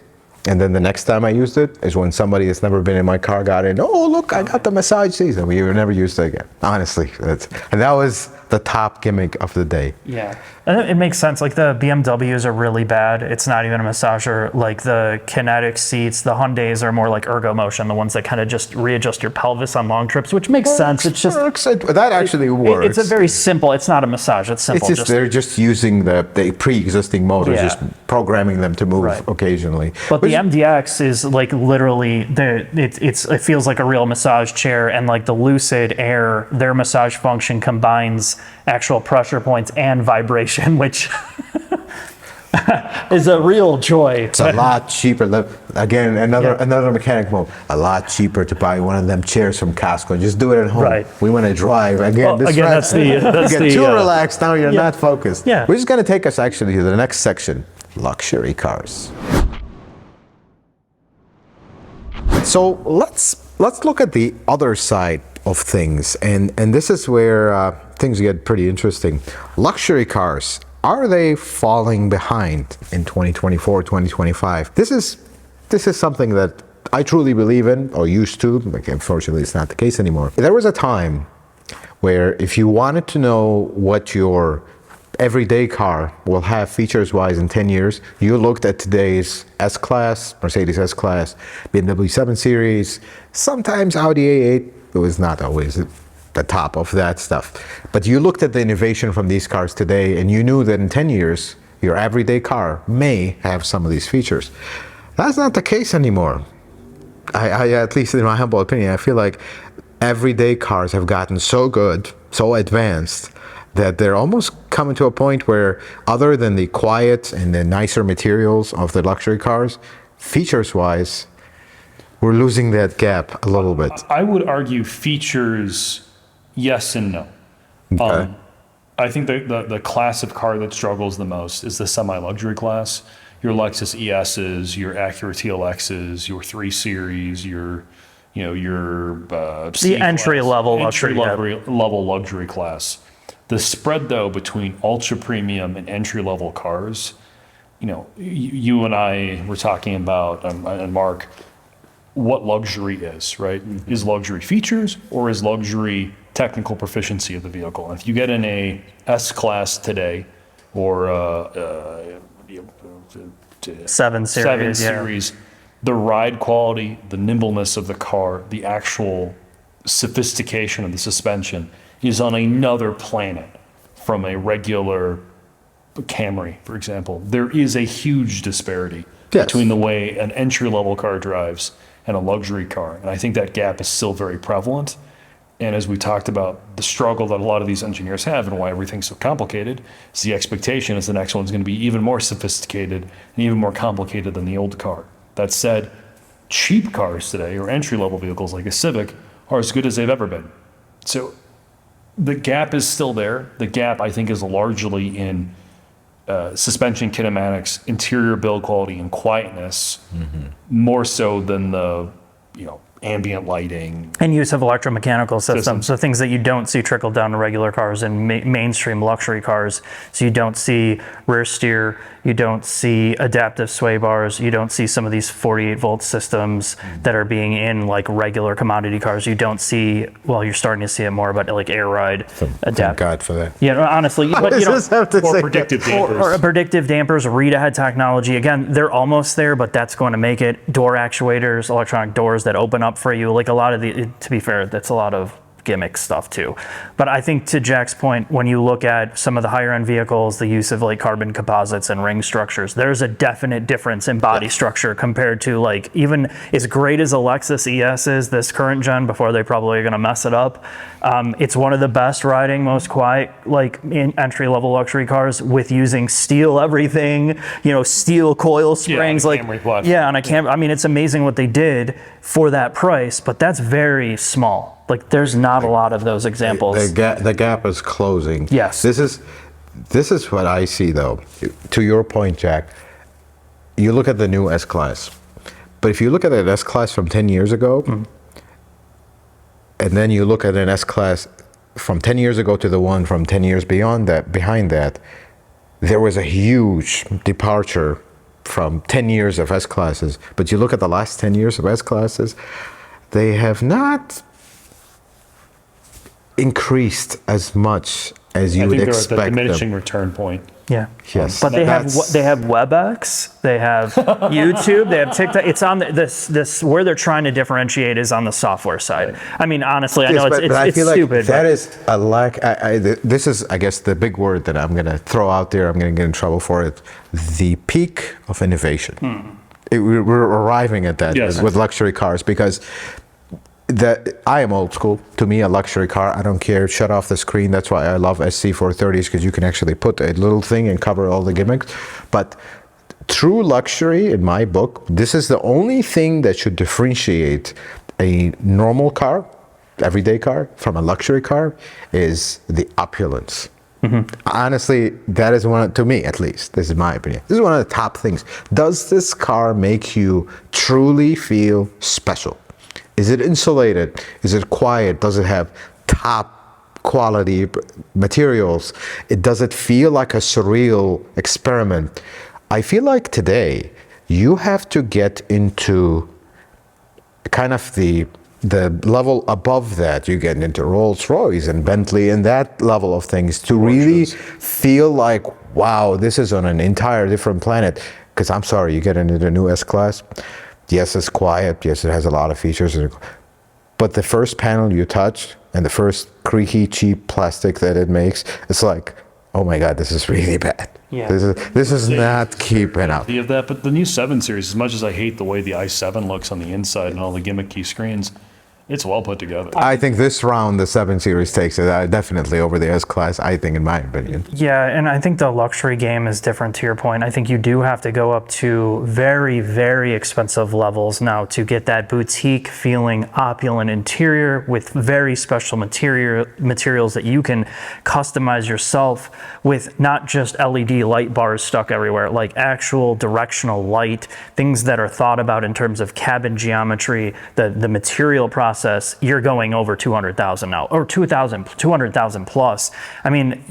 And then the next time I used it is when somebody that's never been in my car got in. Oh, look, I got the massage seat. And we never used it again. Honestly, and that was the top gimmick of the day. Yeah, and it makes sense. Like the BMWs are really bad. It's not even a massager. Like the kinetic seats, the Hyundais are more like ergo motion, the ones that kind of just readjust your pelvis on long trips, which makes sense. It's just That actually works. It's a very simple. It's not a massage. It's simple. It's just they're just using the pre-existing motors, Yeah. just programming them to move Right. occasionally. But the MDX is like literally it feels like a real massage chair, and like the Lucid Air, their massage function combines actual pressure points and vibration, which is a real joy. It's a lot cheaper. Again, another mechanic move. A lot cheaper to buy one of them chairs from Costco and just do it at home. Right. We want to drive. Again, Well, again, that's the you get too uh, relaxed. Now you're not focused. Yeah. Which is going to take us actually to the next section: luxury cars. So let's look at the other side of things, and this is where things get pretty interesting. Luxury cars, are they falling behind in 2024, 2025? This is something that I truly believe in, or used to. Like, unfortunately, it's not the case anymore. There was a time where if you wanted to know what your everyday car will have features-wise in 10 years, you looked at today's S-Class, Mercedes S-Class, BMW 7 Series, sometimes Audi A8. It was not always the top of that stuff. But you looked at the innovation from these cars today, and you knew that in 10 years, your everyday car may have some of these features. That's not the case anymore. I at least in my humble opinion, I feel like everyday cars have gotten so good, so advanced, that they're almost coming to a point where, other than the quiet and the nicer materials of the luxury cars, features-wise, we're losing that gap a little bit. I would argue features, yes and no. Okay. I think the class of car that struggles the most is the semi-luxury class. Your Lexus ESs, your Acura TLXs, your 3 Series, your The entry-level luxury, level luxury class. The spread, though, between ultra premium and entry-level cars, you and I were talking about, and Mark, what luxury is, right? Mm-hmm. Is luxury features, or is luxury technical proficiency of the vehicle? And if you get in a S-Class today, or 7 Series, Series, the ride quality, the nimbleness of the car, the actual sophistication of the suspension is on another planet from a regular Camry, for example. There is a huge disparity between the way an entry-level car drives and a luxury car. And I think that gap is still very prevalent. And as we talked about, the struggle that a lot of these engineers have and why everything's so complicated is the expectation is the next one's going to be even more sophisticated and even more complicated than the old car. That said, cheap cars today, or entry-level vehicles like a Civic, are as good as they've ever been. So the gap is still there. The gap, I think, is largely in suspension kinematics, interior build quality, and quietness, more so than the ambient lighting. And use of electromechanical systems. So things that you don't see trickle down to regular cars and mainstream luxury cars. So you don't see rear steer, You don't see adaptive sway bars. You don't see some of these 48-volt systems that are being in like regular commodity cars. You don't see, well, you're starting to see it more, but like air ride. Thank God for that. Yeah, no, honestly, but you Just have to Or say predictive dampers. or predictive dampers, read-ahead technology. Again, they're almost there, but that's going to make it. Door actuators, electronic doors that open up for you. Like a lot of the, to be fair, that's a lot of gimmick stuff too. But I think to Jack's point, when you look at some of the higher end vehicles, the use of like carbon composites and ring structures, there's a definite difference in body structure compared to like even as great as a Lexus ES is this current gen before they probably are going to mess it up. It's one of the best riding, most quiet, like in entry level luxury cars with using steel everything, you know, steel coil springs, on a Camry platform. yeah, on a Camry. I mean, it's amazing what they did for that price, but that's very small. Like there's not a lot of those examples. the gap is closing. Yes. This is what I see though. To your point, Jack, you look at the new S-Class, but if you look at an S-Class from 10 years ago, and then you look at an S-Class from 10 years ago to the one from 10 years behind that, there was a huge departure from 10 years of S-Classes. But you look at the last 10 years of S-Classes, they have not increased as much as you I would think they're expect at the diminishing them. return point. Yeah. Yes. But they That's- have WebEx, they have YouTube, they have TikTok. It's on this where they're trying to differentiate is on the software side. I mean, honestly, I know Yes, but I it's feel stupid. like that is a lack. This is, I guess, the big word that I'm going to throw out there. I'm going to get in trouble for it. The peak of innovation. We're arriving at that Yes. with luxury cars because I am old school. To me, a luxury car, I don't care. Shut off the screen. That's why I love SC430s because you can actually put a little thing and cover all the gimmicks. But true luxury, in my book, this is the only thing that should differentiate a normal car, everyday car, from a luxury car, is the opulence. Honestly, that is one, to me at least, this is my opinion, this is one of the top things. Does this car make you truly feel special? Is it insulated? Is it quiet? Does it have top quality materials? Does it feel like a surreal experiment? I feel like today you have to get into kind of the level above that. You get into Rolls Royce and Bentley and that level of things to really feel like, wow, this is on an entire different planet. Because I'm sorry, you get into the new S-Class. Yes, it's quiet. Yes, it has a lot of features. But the first panel you touch and the first creaky, cheap plastic that it makes, it's like, oh my God, this is really bad. Yeah. This is not keeping up. Of that, but the new 7 Series, as much as I hate the way the i7 looks on the inside and all the gimmicky screens, it's well put together. I think this round, the 7 Series takes it definitely over the S-Class, I think, in my opinion. Yeah, and I think the luxury game is different to your point. I think you do have to go up to very, very expensive levels now to get that boutique feeling, opulent interior with very special materials that you can customize yourself with, not just LED light bars stuck everywhere, like actual directional light, things that are thought about in terms of cabin geometry, the material process. You're going over 200,000 now, or 200,000 plus. I mean,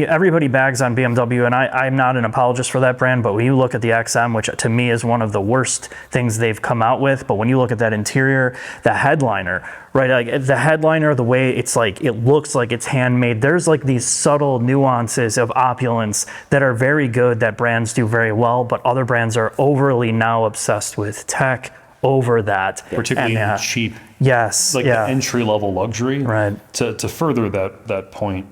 everybody bags on BMW, and I'm not an apologist for that brand, but when you look at the XM, which to me is one of the worst things they've come out with, but when you look at that interior, the headliner, right? Like the headliner, the way it's like, it looks like it's handmade. There's like these subtle nuances of opulence that are very good that brands do very well, but other brands are overly now obsessed with tech over that. Particularly And, cheap, yes, like yeah. the entry-level luxury. Right. To further that point,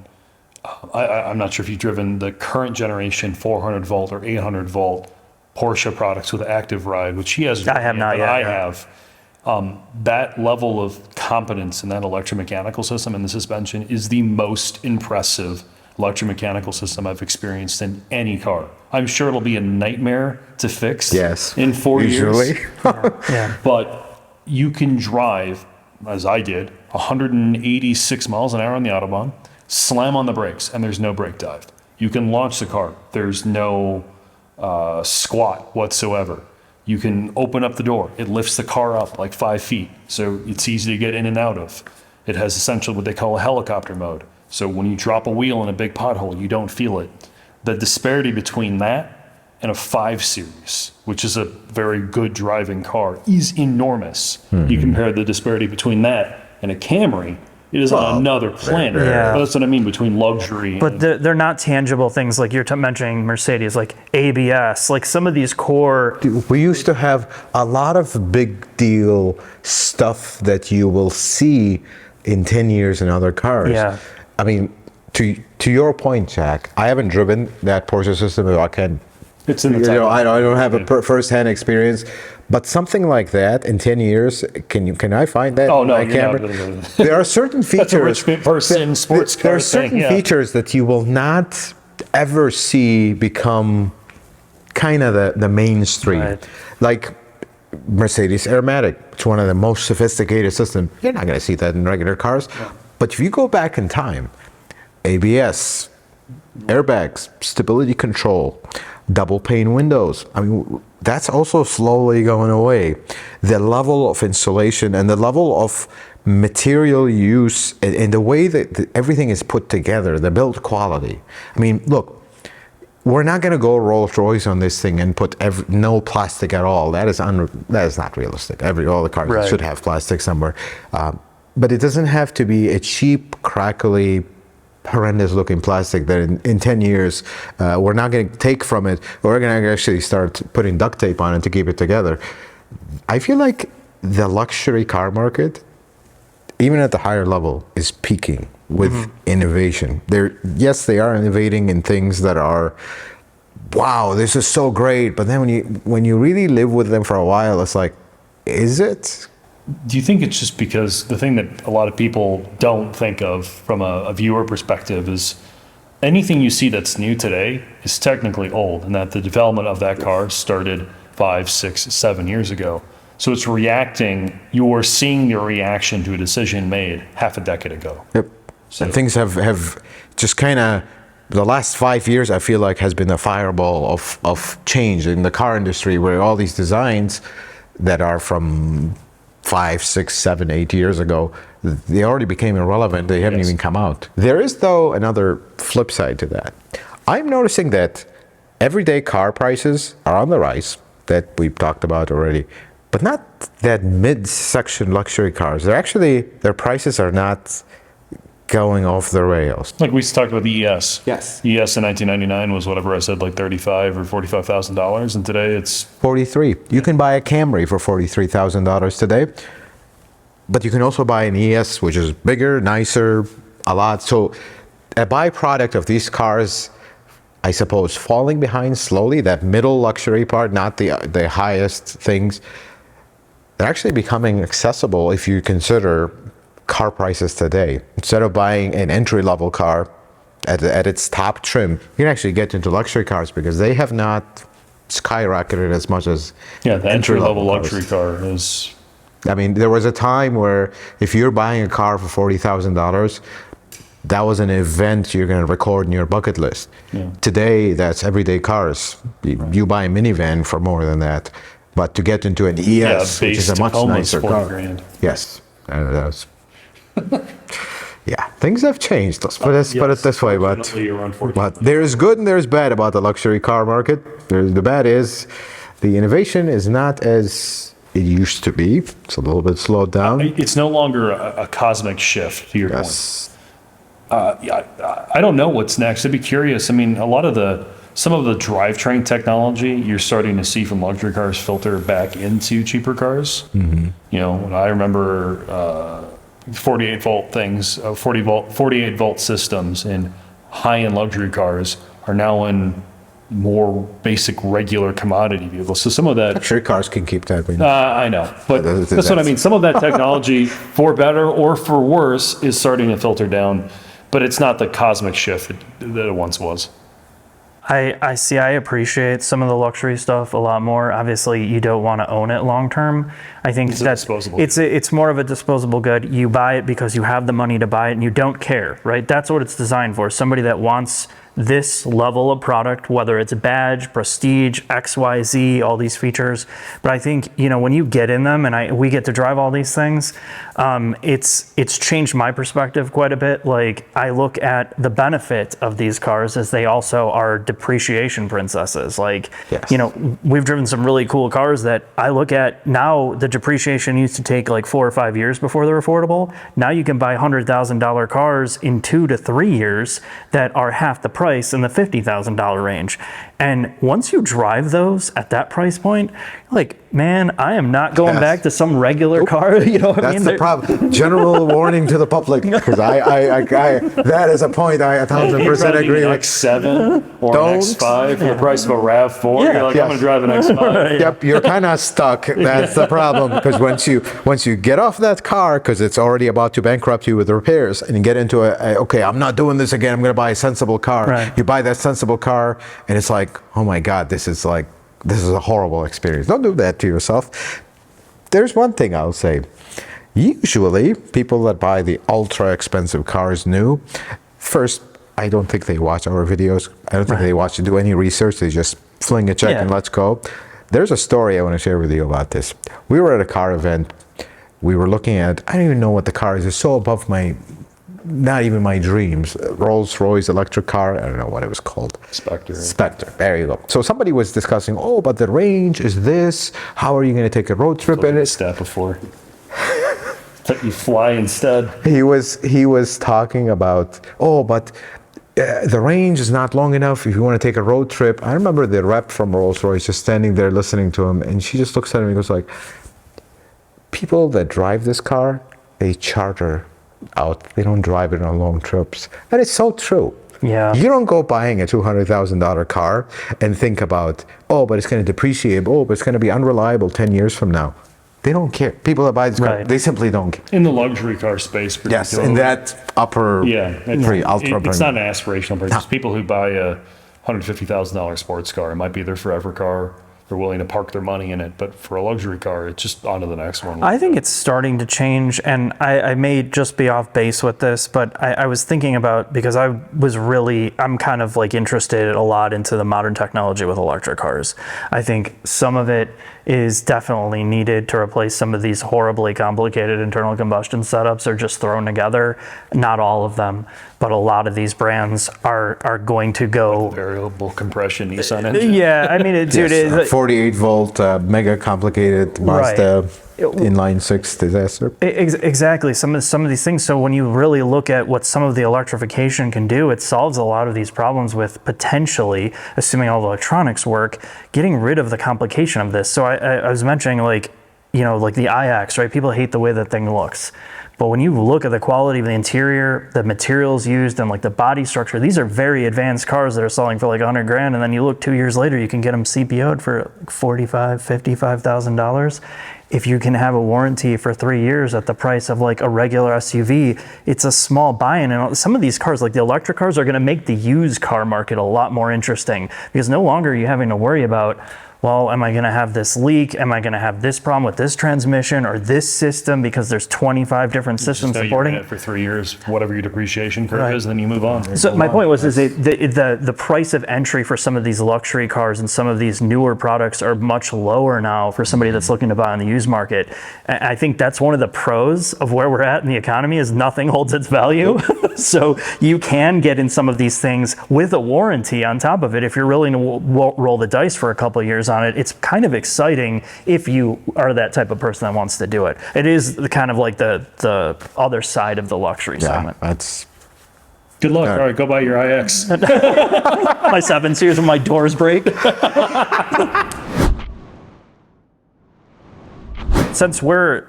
I'm not sure if you've driven the current generation 400 volt or 800 volt Porsche products with active ride, which he has. I have not yet. I have. That level of competence in that electromechanical system and the suspension is the most impressive electromechanical system I've experienced in any car. I'm sure it'll be a nightmare to fix in 4 usually. years. Yeah. But you can drive, as I did, 186 miles an hour on the Autobahn, slam on the brakes, and there's no brake dive. You can launch the car. There's no squat whatsoever. You can open up the door. It lifts the car up like 5 feet, so it's easy to get in and out of. It has essentially what they call a helicopter mode. So when you drop a wheel in a big pothole, you don't feel it. The disparity between that and a 5 Series, which is a very good driving car, is enormous. You compare the disparity between that and a Camry, it is on another planet. Yeah. That's what I mean between luxury But and they're not tangible things like you're mentioning Mercedes, like ABS, like some of these core. We used to have a lot of big deal stuff that you will see in 10 years in other cars. Yeah. I mean, to your point, Jack, I haven't driven that Porsche system, so I can. it's in the You know, title. I don't have a first-hand experience, but something like that in 10 years, can I find that Oh, in no, my you're camera? not. There are certain features. That's a rich person sports There car are certain thing, yeah. features that you will not ever see become kind of the mainstream. Right. Like Mercedes Airmatic, it's one of the most sophisticated systems. You're not going to see that in regular cars. But if you go back in time, ABS, airbags, stability control, double pane windows. I mean, that's also slowly going away. The level of insulation and the level of material use and the way that everything is put together, the build quality. I mean, look, we're not going to go Rolls Royce on this thing and put no plastic at all. That is not realistic. All the cars Right. should have plastic somewhere. But it doesn't have to be a cheap, crackly, horrendous looking plastic that in 10 years we're not going to take from it. We're going to actually start putting duct tape on it to keep it together. I feel like the luxury car market, even at the higher level, is peaking with innovation. Yes, they are innovating in things that are, wow, this is so great. But then when you really live with them for a while, it's like, is it? Do you think it's just because the thing that a lot of people don't think of from a viewer perspective is anything you see that's new today is technically old, and that the development of that car started 5, 6, 7 years ago? So it's reacting, you're seeing the reaction to a decision made half a decade ago. Yep. So- And things have just kind of, the last 5 years, I feel like, has been a fireball of change in the car industry, where all these designs that are from 5, 6, 7, 8 years ago, they already became irrelevant. They haven't Yes. even come out. There is, though, another flip side to that. I'm noticing that everyday car prices are on the rise, that we've talked about already, but not that mid-section luxury cars. Their prices are not going off the rails. Like we talked about the ES. Yes. ES in 1999 was whatever I said, like $35,000 or $45,000, and today it's 43. You can buy a Camry for $43,000 today, but you can also buy an ES, which is bigger, nicer, a lot. So a byproduct of these cars, I suppose, falling behind slowly, that middle luxury part, not the highest things, they're actually becoming accessible if you consider car prices today. Instead of buying an entry-level car at its top trim, you can actually get into luxury cars because they have not skyrocketed as much as the entry-level cars. luxury car is. I mean, there was a time where if you're buying a car for $40,000, that was an event you're going to record in your bucket list. Yeah. Today, that's everyday cars. You buy a minivan for more than that. But to get into an ES, which is a based much almost nicer 40 car. grand. Yes. Yeah, things have changed. Let's put it this way. Unfortunately, you're on 40. But there's good and there's bad about the luxury car market. The bad is the innovation is not as it used to be. It's a little bit slowed down. It's no longer a cosmic shift, to your point. Yes. I don't know what's next. I'd be curious. I mean, some of the drivetrain technology you're starting to see from luxury cars filter back into cheaper cars. Mm-hmm. You know, when I remember 48 volt things, 48 volt systems in high-end luxury cars are now in more basic regular commodity vehicles. So some of that, Luxury cars can keep that. I know, but that's what I mean. Some of that technology, for better or for worse, is starting to filter down, but it's not the cosmic shift that it once was. I see. I appreciate some of the luxury stuff a lot more. Obviously, you don't want to own it long term. I think It's a that's disposable it's more of a disposable good. You buy it because you have the money to buy it, and you don't care, right? That's what it's designed for. Somebody that wants this level of product, whether it's badge, prestige, XYZ, all these features. But I think, when you get in them and we get to drive all these things, it's changed my perspective quite a bit. Like, I look at the benefit of these cars as they also are depreciation princesses. Like, Yes. we've driven some really cool cars that I look at now. The depreciation used to take like 4 or 5 years before they're affordable. Now you can buy $100,000 cars in 2 to 3 years that are half the price in the $50,000 range. And once you drive those at that price point, like, man, I am not going Yes. back to some regular car. You know what I mean? That's the problem. General warning to the public, because that is a point I 1,000% agree with. X7 or Don't. an X5 for the price of a RAV4. Yeah. You're like, Yes. I'm going to drive an X5. Yep, you're kind of stuck. That's the problem, because once you get off that car, because it's already about to bankrupt you with repairs, and you get into okay, I'm not doing this again. I'm going to buy a sensible car. Right. You buy that sensible car, and it's like, oh my God, this is a horrible experience. Don't do that to yourself. There's one thing I'll say. Usually, people that buy the ultra expensive cars new, first, I don't think they watch our videos. I don't think they do any research. They just fling a check and let's go. There's a story I want to share with you about this. We were at a car event. We were looking at, I don't even know what the car is. It's so above not even my dreams. Rolls-Royce electric car. I don't know what it was called. Spectre. There you go. So somebody was discussing, but the range is this. How are you going to take a road trip in it? Step before. That you fly instead. He was talking about, but the range is not long enough if you want to take a road trip. I remember the rep from Rolls-Royce just standing there listening to him, and she just looks at him and goes like, people that drive this car, they charter out. They don't drive it on long trips. And it's so true. Yeah. You don't go buying a $200,000 car and think about, but it's going to depreciate. But it's going to be unreliable 10 years from now. They don't care. People that buy this car, they simply don't care. In the luxury car space, Yes, in that upper, ultra. It's not an aspirational purchase. People who buy a $150,000 sports car, it might be their forever car. They're willing to park their money in it, but for a luxury car, it's just on to the next one. I think it's starting to change, and I may just be off base with this, but I was thinking about, because I'm kind of like interested a lot into the modern technology with electric cars. I think some of it is definitely needed to replace some of these horribly complicated internal combustion setups are just thrown together. Not all of them, but a lot of these brands are going to go variable compression Nissan engine. Yeah, I mean, dude, yes, 48 volt, mega complicated Mazda inline six disaster. Exactly. Some of these things. So when you really look at what some of the electrification can do, it solves a lot of these problems with potentially, assuming all the electronics work, getting rid of the complication of this. So I was mentioning like the iX, right? People hate the way that thing looks. But when you look at the quality of the interior, the materials used, and like the body structure, these are very advanced cars that are selling for like $100,000. And then you look 2 years later, you can get them CPO'd for $45,000, $55,000. If you can have a warranty for 3 years at the price of like a regular SUV, it's a small buy-in. And some of these cars, like the electric cars, are going to make the used car market a lot more interesting, because no longer are you having to worry about, well, am I going to have this leak? Am I going to have this problem with this transmission or this system? Because there's 25 different systems supporting it for 3 years, whatever your depreciation curve is, and then you move on. So my point was, the price of entry for some of these luxury cars and some of these newer products are much lower now for somebody that's looking to buy on the used market. I think that's one of the pros of where we're at in the economy, is nothing holds its value. So you can get in some of these things with a warranty on top of it if you're willing to roll the dice for a couple of years on it. It's kind of exciting if you are that type of person that wants to do it. It is kind of like the other side of the luxury segment. That's good luck. All right, go buy your iX. My 7 Series when my doors break. Since we're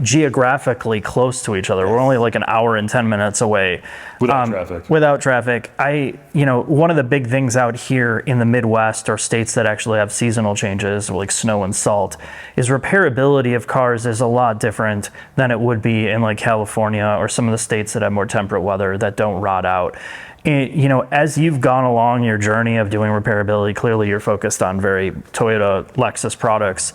geographically close to each other, we're only like an hour and 10 minutes away. Without traffic. One of the big things out here in the Midwest, or states that actually have seasonal changes like snow and salt, is repairability of cars is a lot different than it would be in like California or some of the states that have more temperate weather that don't rot out. As you've gone along your journey of doing repairability, clearly you're focused on very Toyota, Lexus products.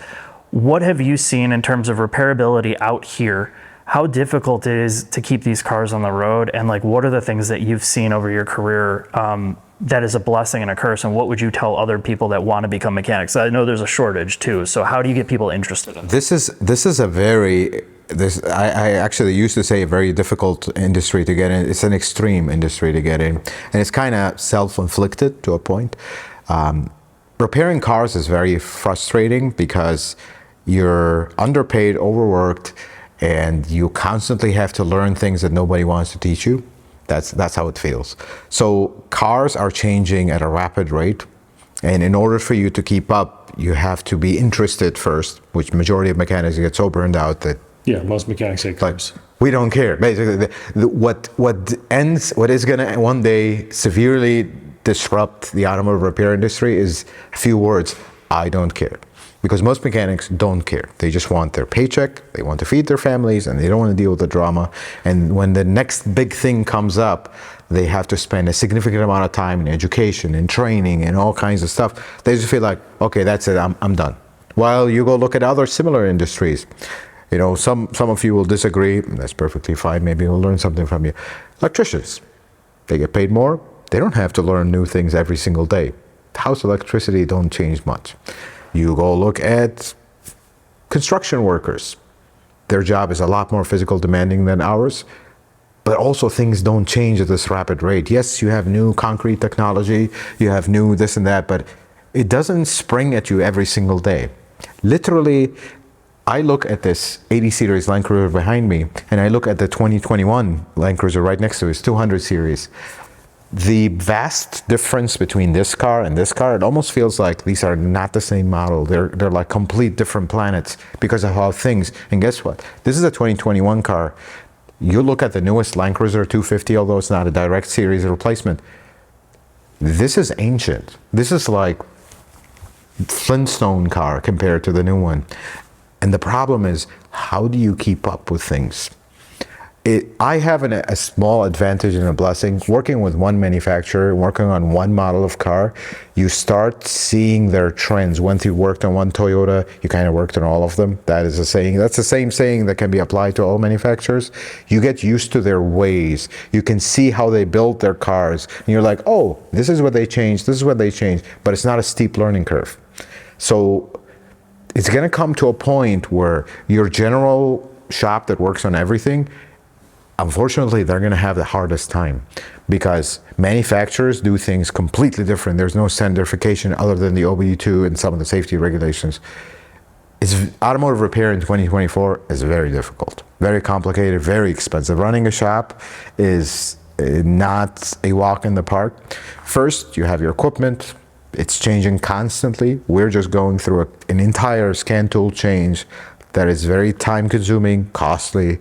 What have you seen in terms of repairability out here how difficult it is to keep these cars on the road, and like what are the things that you've seen over your career that is a blessing and a curse, and what would you tell other people that want to become mechanics? I know there's a shortage too, so how do you get people interested in This is a very I actually used to say a very difficult industry to get in. It's an extreme industry to get in, and it's kind of self-inflicted to a point. Repairing cars is very frustrating because you're underpaid, overworked, and you constantly have to learn things that nobody wants to teach you. That's how it feels. So cars are changing at a rapid rate, and in order for you to keep up, you have to be interested first, which majority of mechanics get so burned out that Yeah, most mechanics say cars. we don't care. Basically, what is going to one day severely disrupt the automotive repair industry is a few words: I don't care. Because most mechanics don't care. They just want their paycheck, they want to feed their families, and they don't want to deal with the drama. And when the next big thing comes up, they have to spend a significant amount of time in education and training and all kinds of stuff. They just feel like, okay, that's it, I'm done. While you go look at other similar industries, you know, some of you will disagree, and that's perfectly fine. Maybe we'll learn something from you. Electricians, they get paid more. They don't have to learn new things every single day. House electricity don't change much. You go look at construction workers. Their job is a lot more physical demanding than ours, but also things don't change at this rapid rate. Yes, you have new concrete technology, you have new this and that, but it doesn't spring at you every single day. Literally, I look at this 80 Series Land Cruiser behind me, and I look at the 2021 Land Cruiser right next to it, it's 200 Series. The vast difference between this car and this car, it almost feels like these are not the same model. They're like complete different planets because of how things, and guess what? This is a 2021 car. You look at the newest Land Cruiser 250, although it's not a direct series replacement. This is ancient. This is like Flintstone car compared to the new one. And the problem is, how do you keep up with things? I have a small advantage and a blessing. Working with one manufacturer, working on one model of car, you start seeing their trends. Once you worked on one Toyota, you kind of worked on all of them. That is a saying. That's the same saying that can be applied to all manufacturers. You get used to their ways. You can see how they build their cars. And you're like, oh, this is what they changed. This is what they changed. But it's not a steep learning curve. So it's going to come to a point where your general shop that works on everything, unfortunately, they're going to have the hardest time because manufacturers do things completely different. There's no standardization other than the OBD2 and some of the safety regulations. Automotive repair in 2024 is very difficult, very complicated, very expensive. Running a shop is not a walk in the park. First, you have your equipment. It's changing constantly. We're just going through an entire scan tool change that is very time consuming, costly,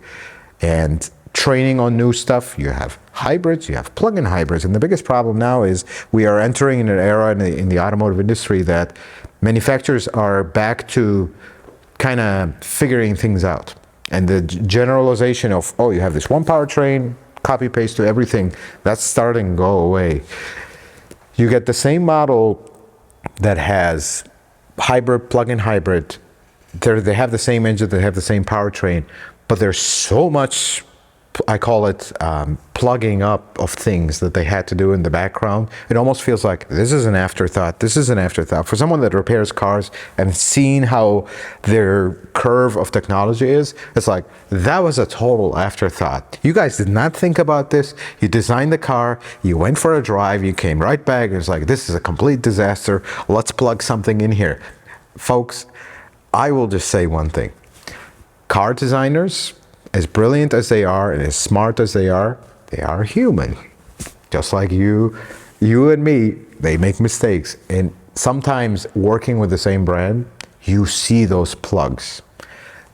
and training on new stuff. You have hybrids, you have plug-in hybrids, and the biggest problem now is we are entering in an era in the automotive industry that manufacturers are back to kind of figuring things out. And the generalization of, oh, you have this one powertrain, copy paste to everything, that's starting to go away. You get the same model that has hybrid, plug-in hybrid. They have the same engine, they have the same powertrain, but there's so much, I call it plugging up of things that they had to do in the background. It almost feels like this is an afterthought. This is an afterthought. For someone that repairs cars and seen how their curve of technology is, it's like, that was a total afterthought. You guys did not think about this. You designed the car, you went for a drive, you came right back, and it's like, this is a complete disaster. Let's plug something in here. Folks, I will just say one thing. Car designers, as brilliant as they are and as smart as they are human. Just like you and me, they make mistakes. And sometimes working with the same brand, you see those plugs.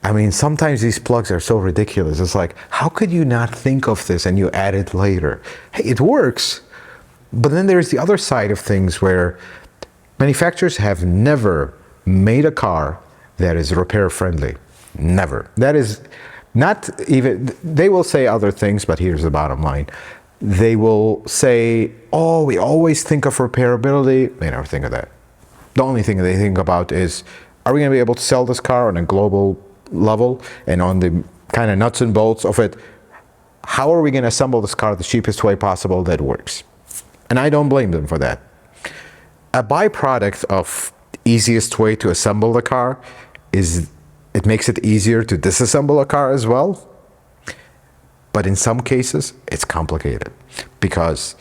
I mean, sometimes these plugs are so ridiculous. It's like, how could you not think of this and you add it later? Hey, it works. But then there's the other side of things where manufacturers have never made a car that is repair friendly. Never. That is not even, they will say other things, but here's the bottom line. They will say, oh, we always think of repairability. They never think of that. The only thing they think about is, are we going to be able to sell this car on a global level and on the kind of nuts and bolts of it. How are we going to assemble this car the cheapest way possible that works? And I don't blame them for that. A byproduct of easiest way to assemble the car is it makes it easier to disassemble a car as well. But in some cases, it's complicated because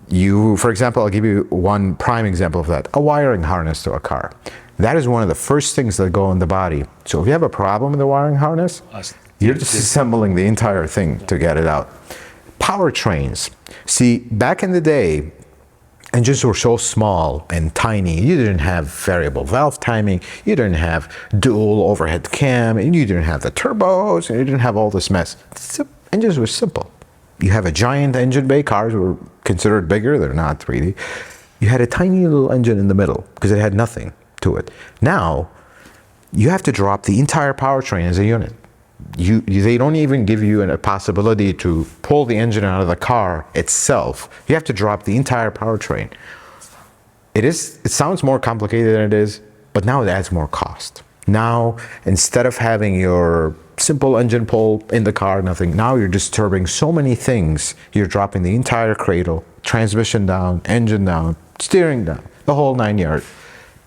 for example, I'll give you one prime example of that, a wiring harness to a car. That is one of the first things that go in the body. So if you have a problem with the wiring harness, you're disassembling the entire thing to get it out. Powertrains. See, back in the day, engines were so small and tiny. You didn't have variable valve timing. You didn't have dual overhead cam. And you didn't have the turbos. And you didn't have all this mess. Engines were simple. You have a giant engine bay. Cars were considered bigger. They're not really. You had a tiny little engine in the middle because it had nothing to it. Now, you have to drop the entire powertrain as a unit. They don't even give you a possibility to pull the engine out of the car itself. You have to drop the entire powertrain. It sounds more complicated than it is, but now it adds more cost. Now, instead of having your simple engine pull in the car, nothing, now you're disturbing so many things. You're dropping the entire cradle, transmission down, engine down, steering down, the whole 9 yards.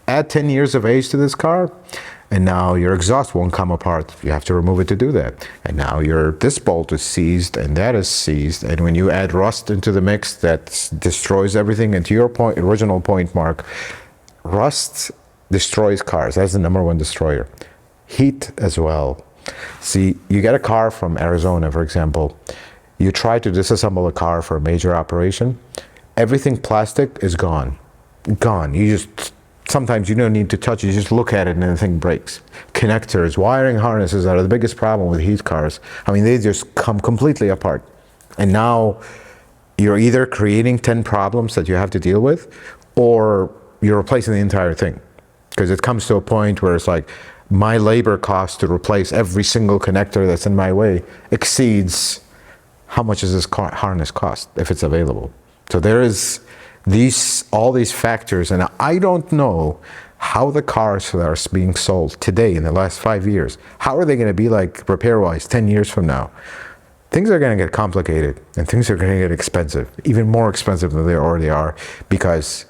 Add 10 years of age to this car, and now your exhaust won't come apart. You have to remove it to do that. And now this bolt is seized, and that is seized. And when you add rust into the mix, that destroys everything. And to your original point, Mark, rust destroys cars. That's the #1 destroyer. Heat as well. See, you get a car from Arizona, for example. You try to disassemble a car for a major operation. Everything plastic is gone. Gone. Sometimes you don't need to touch it, you just look at it and the thing breaks. Connectors, wiring harnesses are the biggest problem with heat cars. I mean, they just come completely apart. And now you're either creating 10 problems that you have to deal with, or you're replacing the entire thing. Because it comes to a point where it's like, my labor cost to replace every single connector that's in my way exceeds how much does this harness cost if it's available. So there is all these factors, and I don't know how the cars that are being sold today in the last 5 years, how are they going to be like repair-wise 10 years from now? Things are going to get complicated, and things are going to get expensive, even more expensive than they already are, because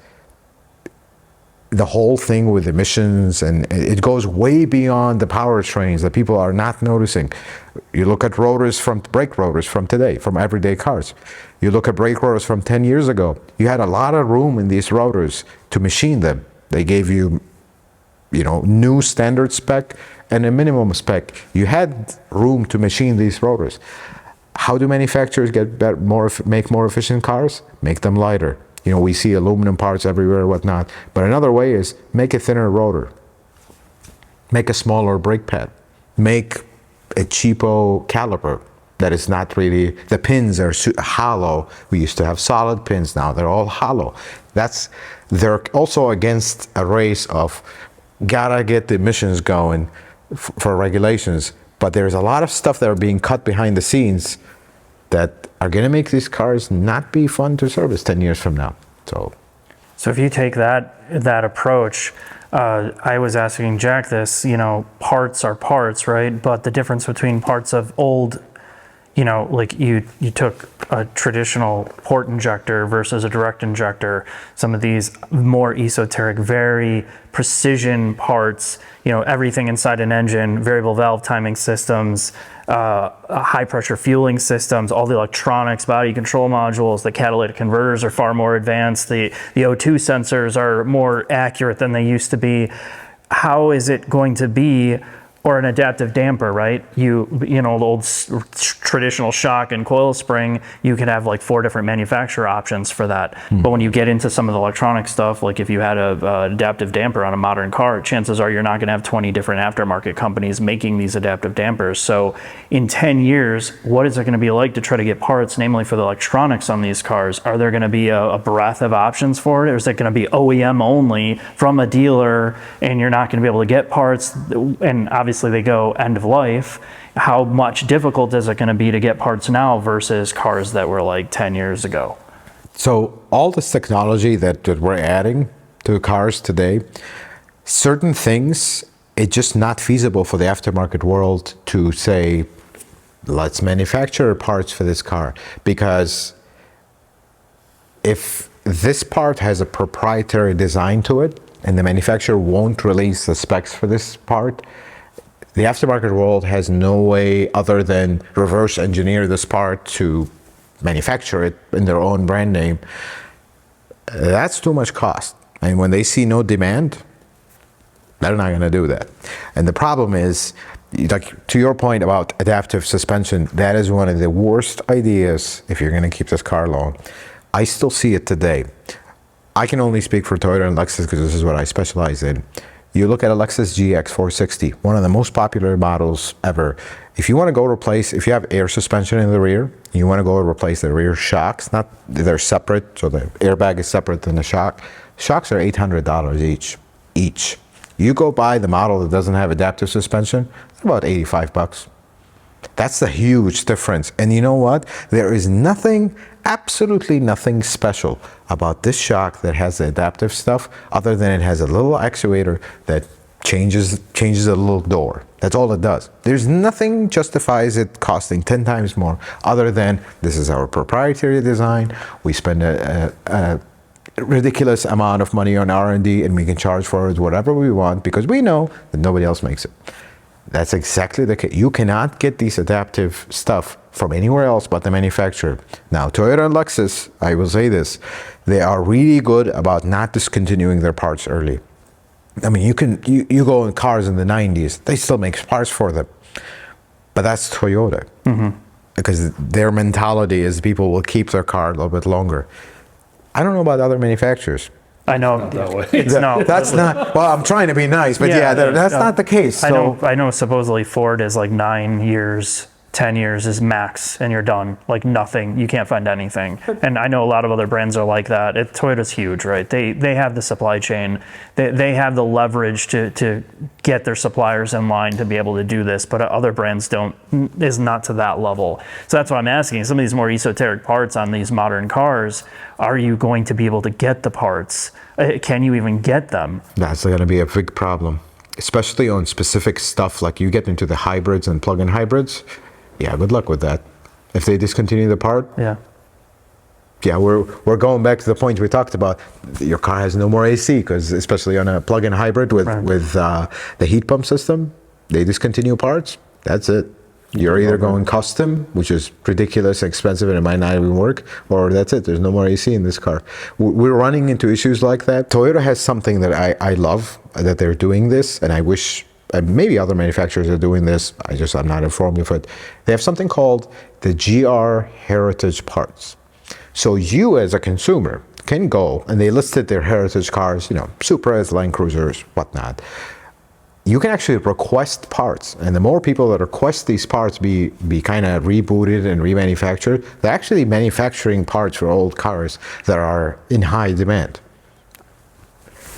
the whole thing with emissions, and it goes way beyond the powertrains that people are not noticing. You look at brake rotors from today, from everyday cars. You look at brake rotors from 10 years ago. You had a lot of room in these rotors to machine them. They gave you, new standard spec and a minimum spec. You had room to machine these rotors. How do manufacturers make more efficient cars? Make them lighter. We see aluminum parts everywhere, whatnot. But another way is make a thinner rotor. Make a smaller brake pad. Make a cheapo caliper that is not really, the pins are hollow. We used to have solid pins, now they're all hollow. They're also against a race of gotta get the emissions going for regulations. But there's a lot of stuff that are being cut behind the scenes that are going to make these cars not be fun to service 10 years from now. So if you take that approach, I was asking Jack this, parts are parts, right? But the difference between parts of old, like you took a traditional port injector versus a direct injector, some of these more esoteric, very precision parts, everything inside an engine, variable valve timing systems, high pressure fueling systems, all the electronics, body control modules, the catalytic converters are far more advanced. The O2 sensors are more accurate than they used to be. How is it going to be, or an adaptive damper, right? The old traditional shock and coil spring, you could have like 4 different manufacturer options for that. But when you get into some of the electronic stuff, like if you had an adaptive damper on a modern car, chances are you're not gonna have 20 different aftermarket companies making these adaptive dampers. So in 10 years, what is it gonna be like to try to get parts, namely for the electronics on these cars? Are there gonna be a breadth of options for it? Or is it gonna be OEM only from a dealer, and you're not gonna be able to get parts? And obviously they go end of life. How much difficult is it going to be to get parts now versus cars that were like 10 years ago? So all this technology that we're adding to cars today, certain things, it's just not feasible for the aftermarket world to say, let's manufacture parts for this car, because if this part has a proprietary design to it and the manufacturer won't release the specs for this part, the aftermarket world has no way other than reverse engineer this part to manufacture it in their own brand name. That's too much cost. And when they see no demand, they're not going to do that. And the problem is, like to your point about adaptive suspension, that is one of the worst ideas if you're going to keep this car long. I still see it today. I can only speak for Toyota and Lexus because this is what I specialize in. You look at a Lexus GX 460, one of the most popular models ever. If you want to go replace, if you have air suspension in the rear, you want to go replace the rear shocks, they're separate, so the airbag is separate than the shock. Shocks are $800 each. You go buy the model that doesn't have adaptive suspension, it's about $85. That's a huge difference. And you know what? There is nothing, absolutely nothing special about this shock that has the adaptive stuff other than it has a little actuator that changes a little door. That's all it does. There's nothing justifies it costing 10 times more other than this is our proprietary design. We spend a ridiculous amount of money on R&D and we can charge for it whatever we want because we know that nobody else makes it. That's exactly the case. You cannot get these adaptive stuff from anywhere else but the manufacturer. Now, Toyota and Lexus, I will say this, they are really good about not discontinuing their parts early. I mean, you go in cars in the 90s, they still make parts for them. But that's Toyota. Because their mentality is people will keep their car a little bit longer. I don't know about other manufacturers. I know that's not. Well, I'm trying to be nice, but that's not the case. So. I know. Supposedly Ford is like 9 years, 10 years is max, and you're done. Like nothing. You can't find anything. And I know a lot of other brands are like that. Toyota's huge, right? They have the supply chain. They have the leverage to get their suppliers in line to be able to do this. But other brands don't. Is not to that level. So that's what I'm asking. Some of these more esoteric parts on these modern cars. Are you going to be able to get the parts? Can you even get them? That's going to be a big problem, especially on specific stuff like you get into the hybrids and plug-in hybrids. Yeah, good luck with that. If they discontinue the part, yeah, we're going back to the point we talked about. Your car has no more AC because, especially on a plug-in hybrid with the heat pump system, they discontinue parts. That's it. You're either going custom, which is ridiculous, expensive, and it might not even work, or that's it. There's no more AC in this car. We're running into issues like that. Toyota has something that I love, that they're doing this, and I wish maybe other manufacturers are doing this. I'm not informed of it. They have something called the GR Heritage Parts. So you as a consumer can go, and they listed their heritage cars, Supras, Land Cruisers, whatnot. You can actually request parts, and the more people that request these parts be kind of rebooted and remanufactured, they're actually manufacturing parts for old cars that are in high demand.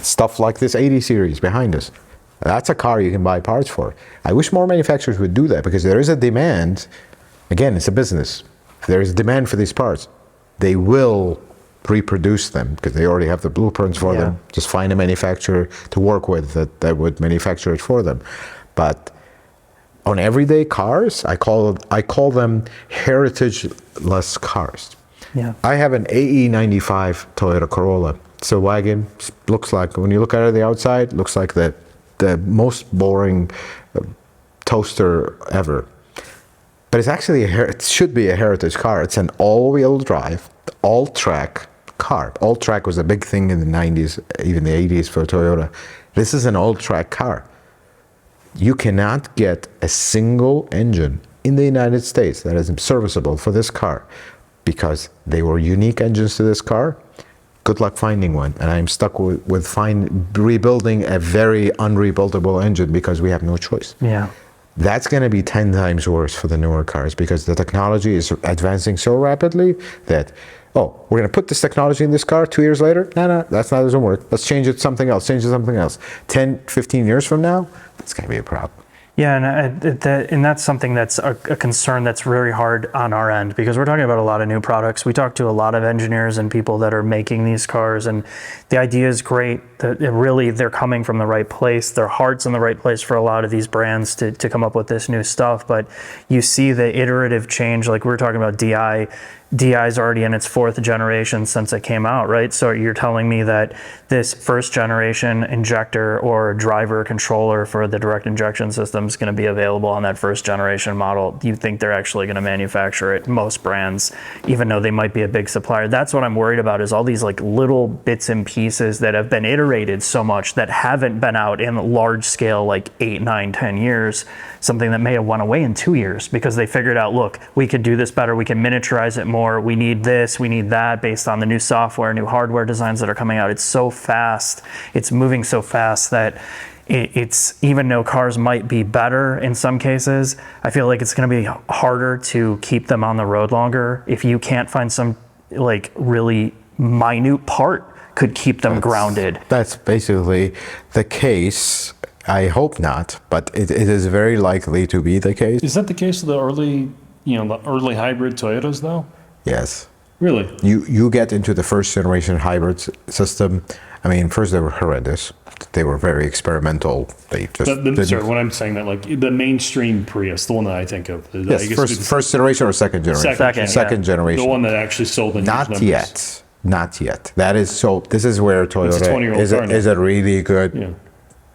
Stuff like this 80 series behind us. That's a car you can buy parts for. I wish more manufacturers would do that because there is a demand. Again, it's a business. If there is a demand for these parts, they will reproduce them because they already have the blueprints for them. Just find a manufacturer to work with that would manufacture it for them. But on everyday cars, I call them heritage-less cars. Yeah. I have an AE95 Toyota Corolla. It's a wagon. Looks like, when you look at it on the outside, looks like the most boring toaster ever. But it's actually it should be a heritage car. It's an all-wheel drive, all-track car. All-track was a big thing in the 90s, even the 80s for Toyota. This is an all-track car. You cannot get a single engine in the United States that is serviceable for this car because they were unique engines to this car. Good luck finding one. And I'm stuck with rebuilding a very unrebuildable engine because we have no choice. Yeah. That's going to be 10 times worse for the newer cars because the technology is advancing so rapidly that, we're going to put this technology in this car 2 years later? No, that doesn't work. Let's change it to something else, 10, 15 years from now, it's going to be a problem. Yeah, and that's something that's a concern that's very hard on our end, because we're talking about a lot of new products. We talk to a lot of engineers and people that are making these cars, and the idea is great. They're coming from the right place. Their heart's in the right place for a lot of these brands to come up with this new stuff. But you see the iterative change, like we were talking about DI. DI is already in its 4th generation since it came out, right? So you're telling me that this 1st generation injector or driver controller for the direct injection system is going to be available on that 1st generation model. Do you think they're actually going to manufacture it? Most brands, even though they might be a big supplier. That's what I'm worried about, is all these like little bits and pieces that have been iterated so much that haven't been out in large scale, like 8, 9, 10 years. Something that may have went away in 2 years because they figured out, look, we could do this better. We can miniaturize it more. We need this, we need that, based on the new software, new hardware designs that are coming out. It's so fast. It's moving so fast that it's, even though cars might be better in some cases, I feel like it's going to be harder to keep them on the road longer if you can't find some like really minute part could keep them grounded. That's basically the case. I hope not, but it is very likely to be the case. Is that the case of the early hybrid Toyotas though? Yes. Really? You get into the 1st generation hybrid system. I mean, first they were horrendous. They were very experimental. They just sorry, when I'm saying that, like the mainstream Prius, the one that I think of. Yes, I guess first generation or 2nd generation? Second generation. The one that actually sold in huge numbers. Not yet. That is so. This is where Toyota is a really good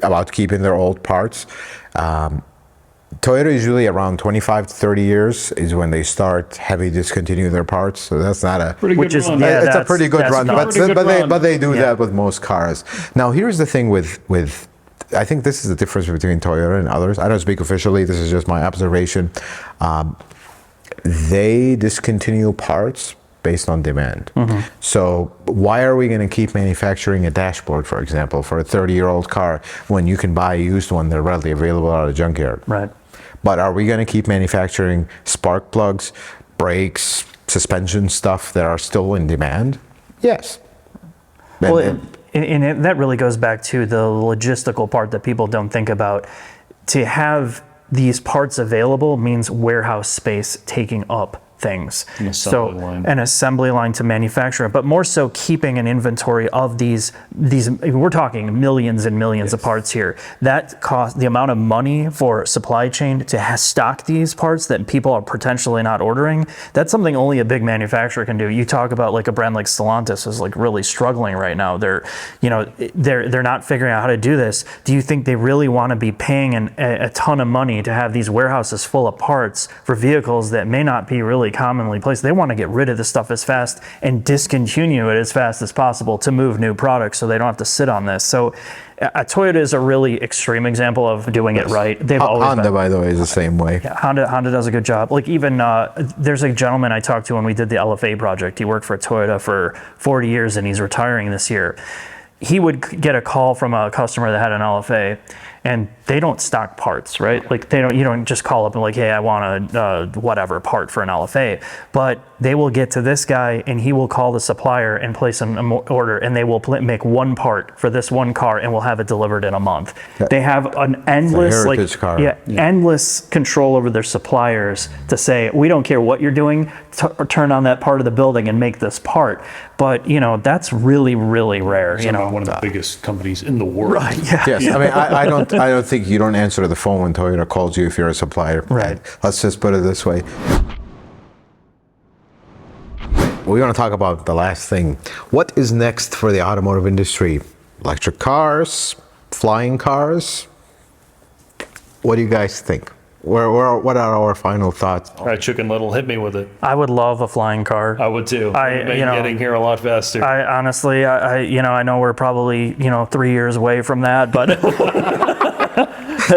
about keeping their old parts. Toyota is usually around 25 to 30 years is when they start heavy discontinue their parts. So that's not a pretty good run. It's a pretty good run, but they do that with most cars. Now here's the thing with I think this is the difference between Toyota and others. I don't speak officially. This is just my observation. They discontinue parts based on demand. So why are we going to keep manufacturing a dashboard, for example, for a 30-year-old car when you can buy a used one that's readily available out of a junkyard? Right. But are we going to keep manufacturing spark plugs, brakes, suspension stuff that are still in demand? Yes. Well, that really goes back to the logistical part that people don't think about. To have these parts available means warehouse space taking up things. An assembly line to manufacture it, but more so keeping an inventory of these we're talking millions and millions of parts here. That cost, the amount of money for supply chain to stock these parts that people are potentially not ordering, that's something only a big manufacturer can do. You talk about like a brand like Stellantis is like really struggling right now. They're not figuring out how to do this. Do you think they really want to be paying a ton of money to have these warehouses full of parts for vehicles that may not be really commonly placed? They want to get rid of this stuff as fast and discontinue it as fast as possible to move new products so they don't have to sit on this. So Toyota is a really extreme example of doing it right. They've always Honda, by the way, is the same way. Yeah, Honda does a good job. Like even there's a gentleman I talked to when we did the LFA project. He worked for Toyota for 40 years and he's retiring this year. He would get a call from a customer that had an LFA, and they don't stock parts, right? Like you don't just call up and like, hey, I want a whatever part for an LFA. But they will get to this guy and he will call the supplier and place an order, and they will make one part for this one car and will have it delivered in a month. They have an endless endless control over their suppliers to say, we don't care what you're doing, turn on that part of the building and make this part. But that's really, really rare. One of the biggest companies in the world. Right. Yeah. Yes. I mean, I don't think you don't answer the phone when Toyota calls you if you're a supplier. Right. Let's just put it this way. We're going to talk about the last thing. What is next for the automotive industry? Electric cars, flying cars? What do you guys think? What are our final thoughts? All right, Chicken Little, hit me with it. I would love a flying car. I would too. Getting here a lot faster. I honestly, I know we're probably 3 years away from that, but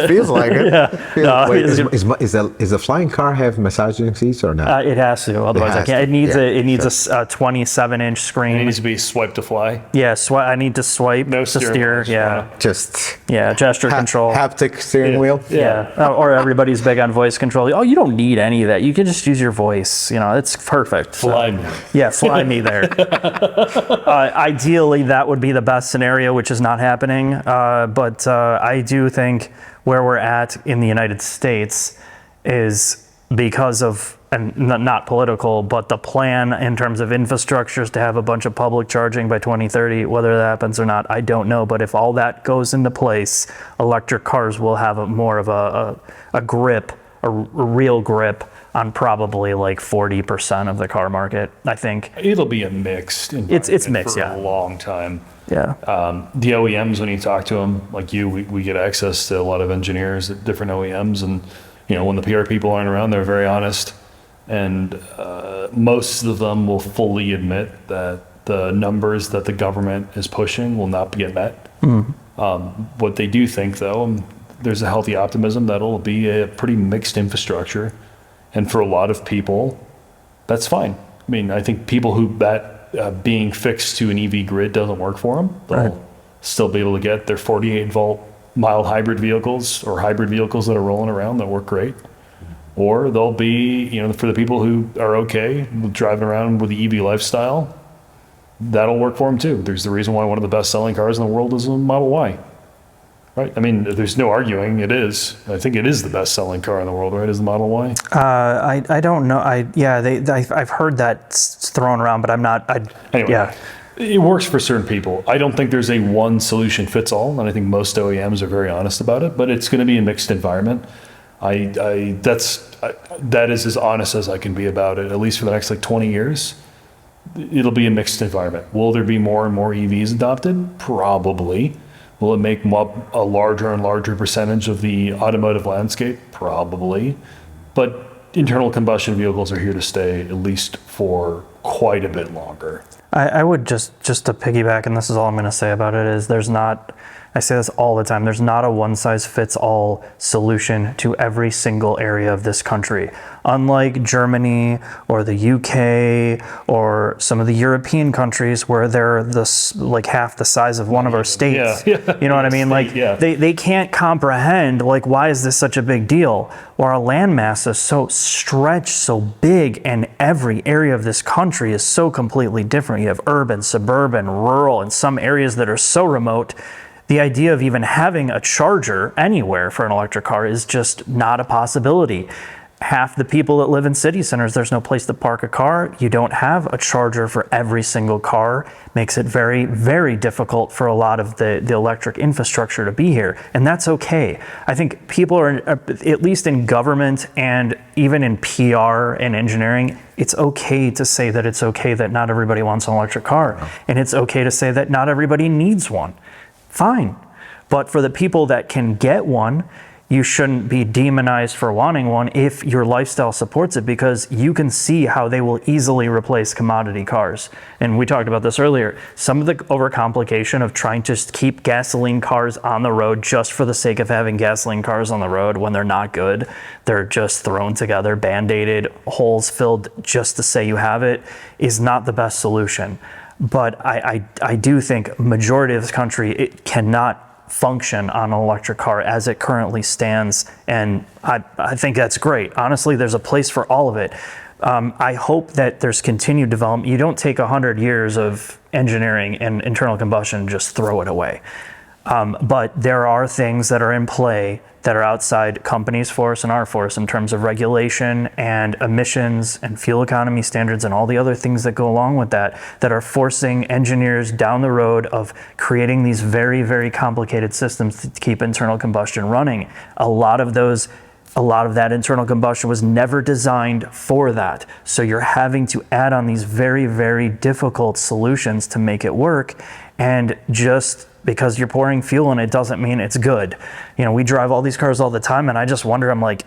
Feels like it. Yeah. Wait, is the flying car have massaging seats or not? It has to, otherwise I can't. It needs a 27-inch screen. It needs to be swipe to fly. Yeah, I need to swipe No to steer. Yeah, Just gesture control. haptic steering wheel. Yeah. Or everybody's big on voice control. Oh, you don't need any of that. You can just use your voice. It's perfect. Fly me. Yeah, fly me there. Ideally, that would be the best scenario, which is not happening. But I do think where we're at in the United States is because of, and not political, but the plan in terms of infrastructures to have a bunch of public charging by 2030. Whether that happens or not, I don't know. But if all that goes into place, electric cars will have more of a grip, a real grip on probably like 40% of the car market, I think. It'll be a mixed environment It's mixed, for yeah. a long time. Yeah. The OEMs, when you talk to them, like you, we get access to a lot of engineers at different OEMs, and when the PR people aren't around, they're very honest, and most of them will fully admit that the numbers that the government is pushing will not get met. What they do think, though, there's a healthy optimism that it'll be a pretty mixed infrastructure, and for a lot of people, that's fine. I mean, I think people who being fixed to an EV grid doesn't work for them, they'll still be able to get their 48-volt mild hybrid vehicles or hybrid vehicles that are rolling around that work great. Or they'll be, for the people who are okay with driving around with the EV lifestyle, that'll work for them too. There's the reason why one of the best-selling cars in the world is a Model Y. Right? I mean, there's no arguing it is. I think it is the best-selling car in the world, right? Is the Model Y? I don't know. I've heard that thrown around, but I'm not. Anyway, yeah. It works for certain people. I don't think there's a one solution fits all, and I think most OEMs are very honest about it. But it's going to be a mixed environment. That is as honest as I can be about it. At least for the next 20 years, it'll be a mixed environment. Will there be more and more EVs adopted? Probably. Will it make up a larger and larger percentage of the automotive landscape? Probably. But internal combustion vehicles are here to stay, at least for quite a bit longer. I would just to piggyback, and this is all I'm going to say about it, is I say this all the time, there's not a one-size-fits-all solution to every single area of this country. Unlike Germany or the UK or some of the European countries where they're half the size of one of our states. Yeah. You know what I mean? They can't comprehend, why is this such a big deal? Or our landmass is so stretched, so big, and every area of this country is so completely different. You have urban, suburban, rural, and some areas that are so remote. The idea of even having a charger anywhere for an electric car is just not a possibility. Half the people that live in city centers, there's no place to park a car. You don't have a charger for every single car. Makes it very, very difficult for a lot of the electric infrastructure to be here. And that's okay. I think people are, at least in government and even in PR and engineering, it's okay to say that it's okay that not everybody wants an electric car. And it's okay to say that not everybody needs one. Fine. But for the people that can get one, you shouldn't be demonized for wanting one if your lifestyle supports it, because you can see how they will easily replace commodity cars. And we talked about this earlier. Some of the overcomplication of trying to keep gasoline cars on the road just for the sake of having gasoline cars on the road when they're not good, they're just thrown together, band-aided, holes filled just to say you have it, is not the best solution. But I do think majority of this country, it cannot function on an electric car as it currently stands, and I think that's great. Honestly, there's a place for all of it. I hope that there's continued development. You don't take 100 years of engineering and internal combustion and just throw it away. But there are things that are in play that are outside companies' force and our force in terms of regulation and emissions and fuel economy standards and all the other things that go along with that are forcing engineers down the road of creating these very, very complicated systems to keep internal combustion running. A lot of that internal combustion was never designed for that. So you're having to add on these very, very difficult solutions to make it work. And just because you're pouring fuel in it doesn't mean it's good. We drive all these cars all the time, and I just wonder, I'm like,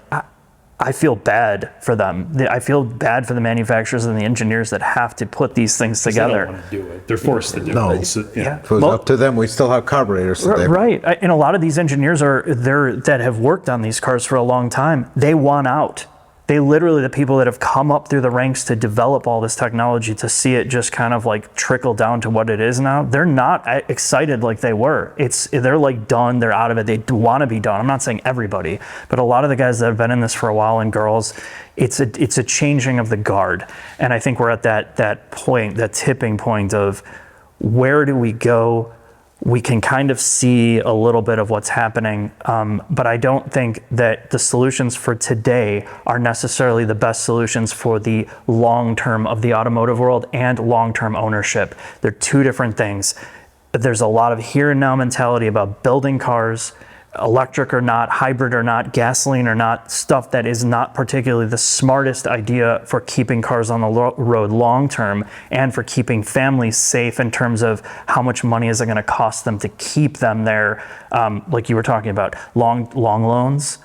I feel bad for them. I feel bad for the manufacturers and the engineers that have to put these things together. They don't want to do it. They're forced to do No. it. So, Yeah. If it was up to them, we still have carburetors today. Right. And a lot of these engineers that have worked on these cars for a long time, they want out. They literally, the people that have come up through the ranks to develop all this technology, to see it just kind of trickle down to what it is now, they're not excited like they were. They're done, they're out of it, they want to be done. I'm not saying everybody, but a lot of the guys that have been in this for a while, and girls, it's a changing of the guard. And I think we're at that point, that tipping point of where do we go we can kind of see a little bit of what's happening, but I don't think that the solutions for today are necessarily the best solutions for the long term of the automotive world and long-term ownership. They're two different things. There's a lot of here and now mentality about building cars, electric or not, hybrid or not, gasoline or not, stuff that is not particularly the smartest idea for keeping cars on the road long term and for keeping families safe in terms of how much money is it going to cost them to keep them there. Like you were talking about, long loans.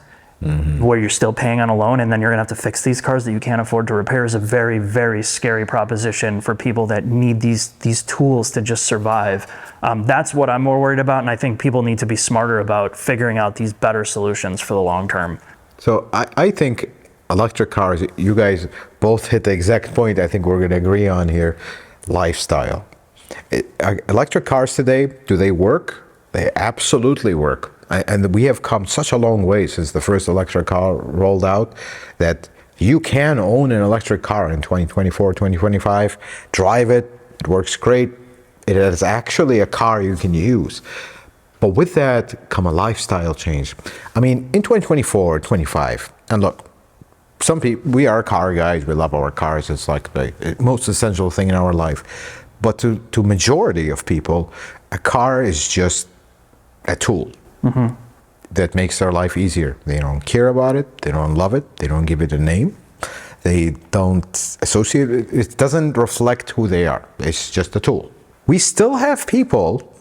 Where you're still paying on a loan and then you're gonna have to fix these cars that you can't afford to repair is a very, very scary proposition for people that need these tools to just survive. That's what I'm more worried about, and I think people need to be smarter about figuring out these better solutions for the long term. So I think electric cars, you guys both hit the exact point I think we're gonna agree on here, lifestyle. Electric cars today, do they work? They absolutely work. And we have come such a long way since the first electric car rolled out that you can own an electric car in 2024, 2025, drive it, it works great. It is actually a car you can use. But with that come a lifestyle change. I mean, in 2024, 25, and look, some people, we are car guys, we love our cars, it's like the most essential thing in our life. But to majority of people, a car is just a tool. That makes their life easier. They don't care about it, they don't love it, they don't give it a name, they don't associate it, it doesn't reflect who they are. It's just a tool. We still have people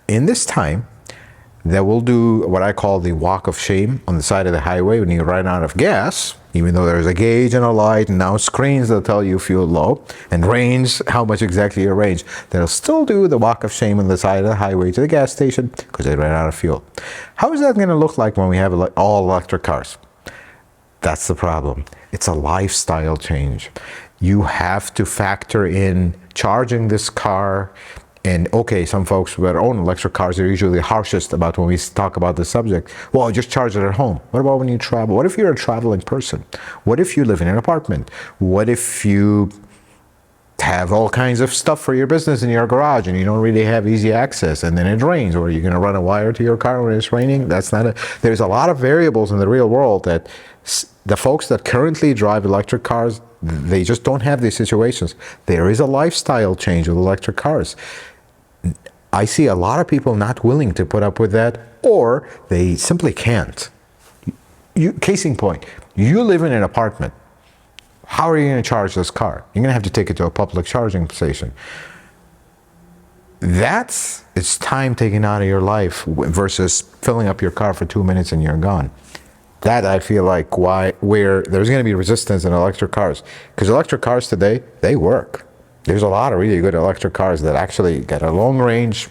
in this time that will do what I call the walk of shame on the side of the highway when you run out of gas, even though there's a gauge and a light and now screens that tell you fuel low and range, how much exactly your range. They'll still do the walk of shame on the side of the highway to the gas station because they ran out of fuel. How is that going to look like when we have all electric cars? That's the problem. It's a lifestyle change. You have to factor in charging this car. And okay, some folks that own electric cars are usually harshest about when we talk about the subject. Well, just charge it at home. What about when you travel? What if you're a traveling person? What if you live in an apartment? What if you have all kinds of stuff for your business in your garage and you don't really have easy access and then it rains, or you're going to run a wire to your car when it's raining? There's a lot of variables in the real world that the folks that currently drive electric cars, they just don't have these situations. There is a lifestyle change with electric cars. I see a lot of people not willing to put up with that, or they simply can't. Case in point, you live in an apartment. How are you going to charge this car? You're going to have to take it to a public charging station. It's time taken out of your life versus filling up your car for 2 minutes and you're gone. That I feel like where there's going to be resistance in electric cars, because electric cars today, they work. There's a lot of really good electric cars that actually get a long range,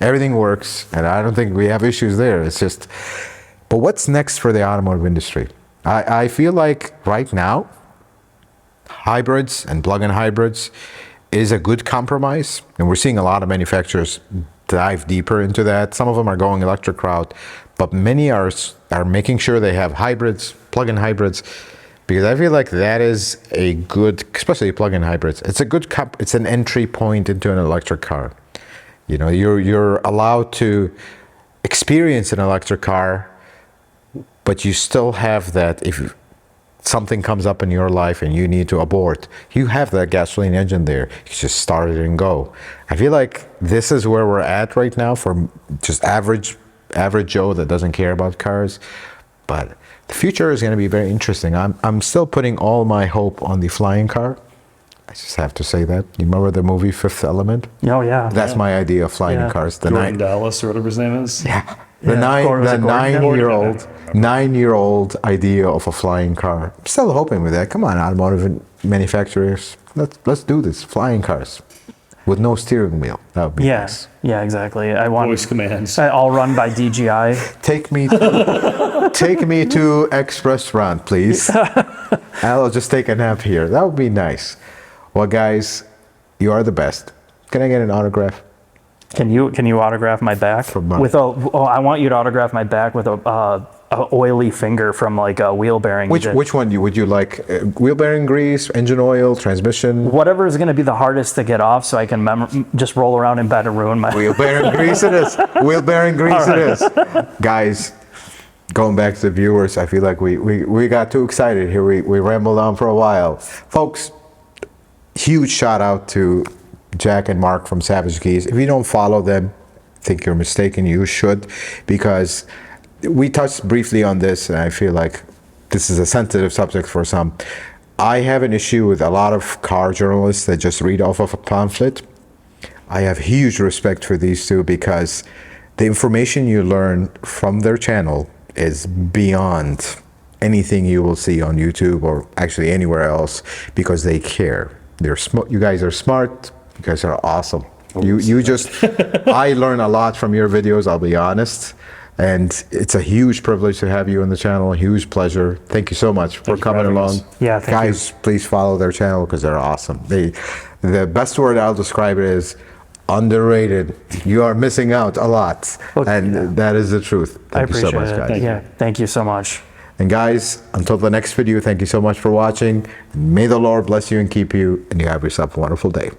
everything works, and I don't think we have issues there. It's just, but what's next for the automotive industry? I feel like right now, hybrids and plug-in hybrids is a good compromise, and we're seeing a lot of manufacturers dive deeper into that. Some of them are going electric route, but many are making sure they have hybrids, plug-in hybrids, because I feel like that is a good, especially plug-in hybrids. It's a good it's an entry point into an electric car. You know, you're allowed to experience an electric car, but you still have that if something comes up in your life and you need to abort, you have that gasoline engine there. You just start it and go. I feel like this is where we're at right now for just average Joe that doesn't care about cars. But the future is going to be very interesting. I'm still putting all my hope on the flying car. I just have to say that. You remember the movie Fifth Element? Oh yeah. That's my idea of flying cars. Jordan Dallas or whatever his name is. Yeah. The 9-year-old idea of a flying car. I'm still hoping with that. Come on, automotive manufacturers. Let's do this. Flying cars with no steering wheel. That would be nice. Yeah, exactly. I want Voice commands. all run by DJI. Take me to X restaurant, please. I'll just take a nap here. That would be nice. Well, guys, you are the best. Can I get an autograph? Can you autograph my back From Mark. with a? Oh, I want you to autograph my back with a a oily finger from like a wheel bearing. Which one would you like? Wheel bearing grease, engine oil, transmission? Whatever is going to be the hardest to get off, so I can just roll around in bed and ruin my. Wheel bearing grease it is. Wheel bearing grease it is. Guys, going back to the viewers, I feel like we got too excited here. We rambled on for a while. Folks, huge shout out to Jack and Mark from Savagegeese. If you don't follow them, I think you're mistaken. You should, because we touched briefly on this, and I feel like this is a sensitive subject for some. I have an issue with a lot of car journalists that just read off of a pamphlet. I have huge respect for these two because the information you learn from their channel is beyond anything you will see on YouTube or actually anywhere else, because they care. They're smart. You guys are smart. You guys are awesome. You just, I learn a lot from your videos, I'll be honest. And it's a huge privilege to have you on the channel, a huge pleasure. Thank you so much for coming along. Yeah, thank guys, please follow their channel because they're awesome. The best word I'll describe it is underrated. You are missing out a lot, and that is the truth. Thank you so much, guys. Yeah, thank you so much. And guys, until the next video, thank you so much for watching. May the Lord bless you and keep you, and you have yourself a wonderful day.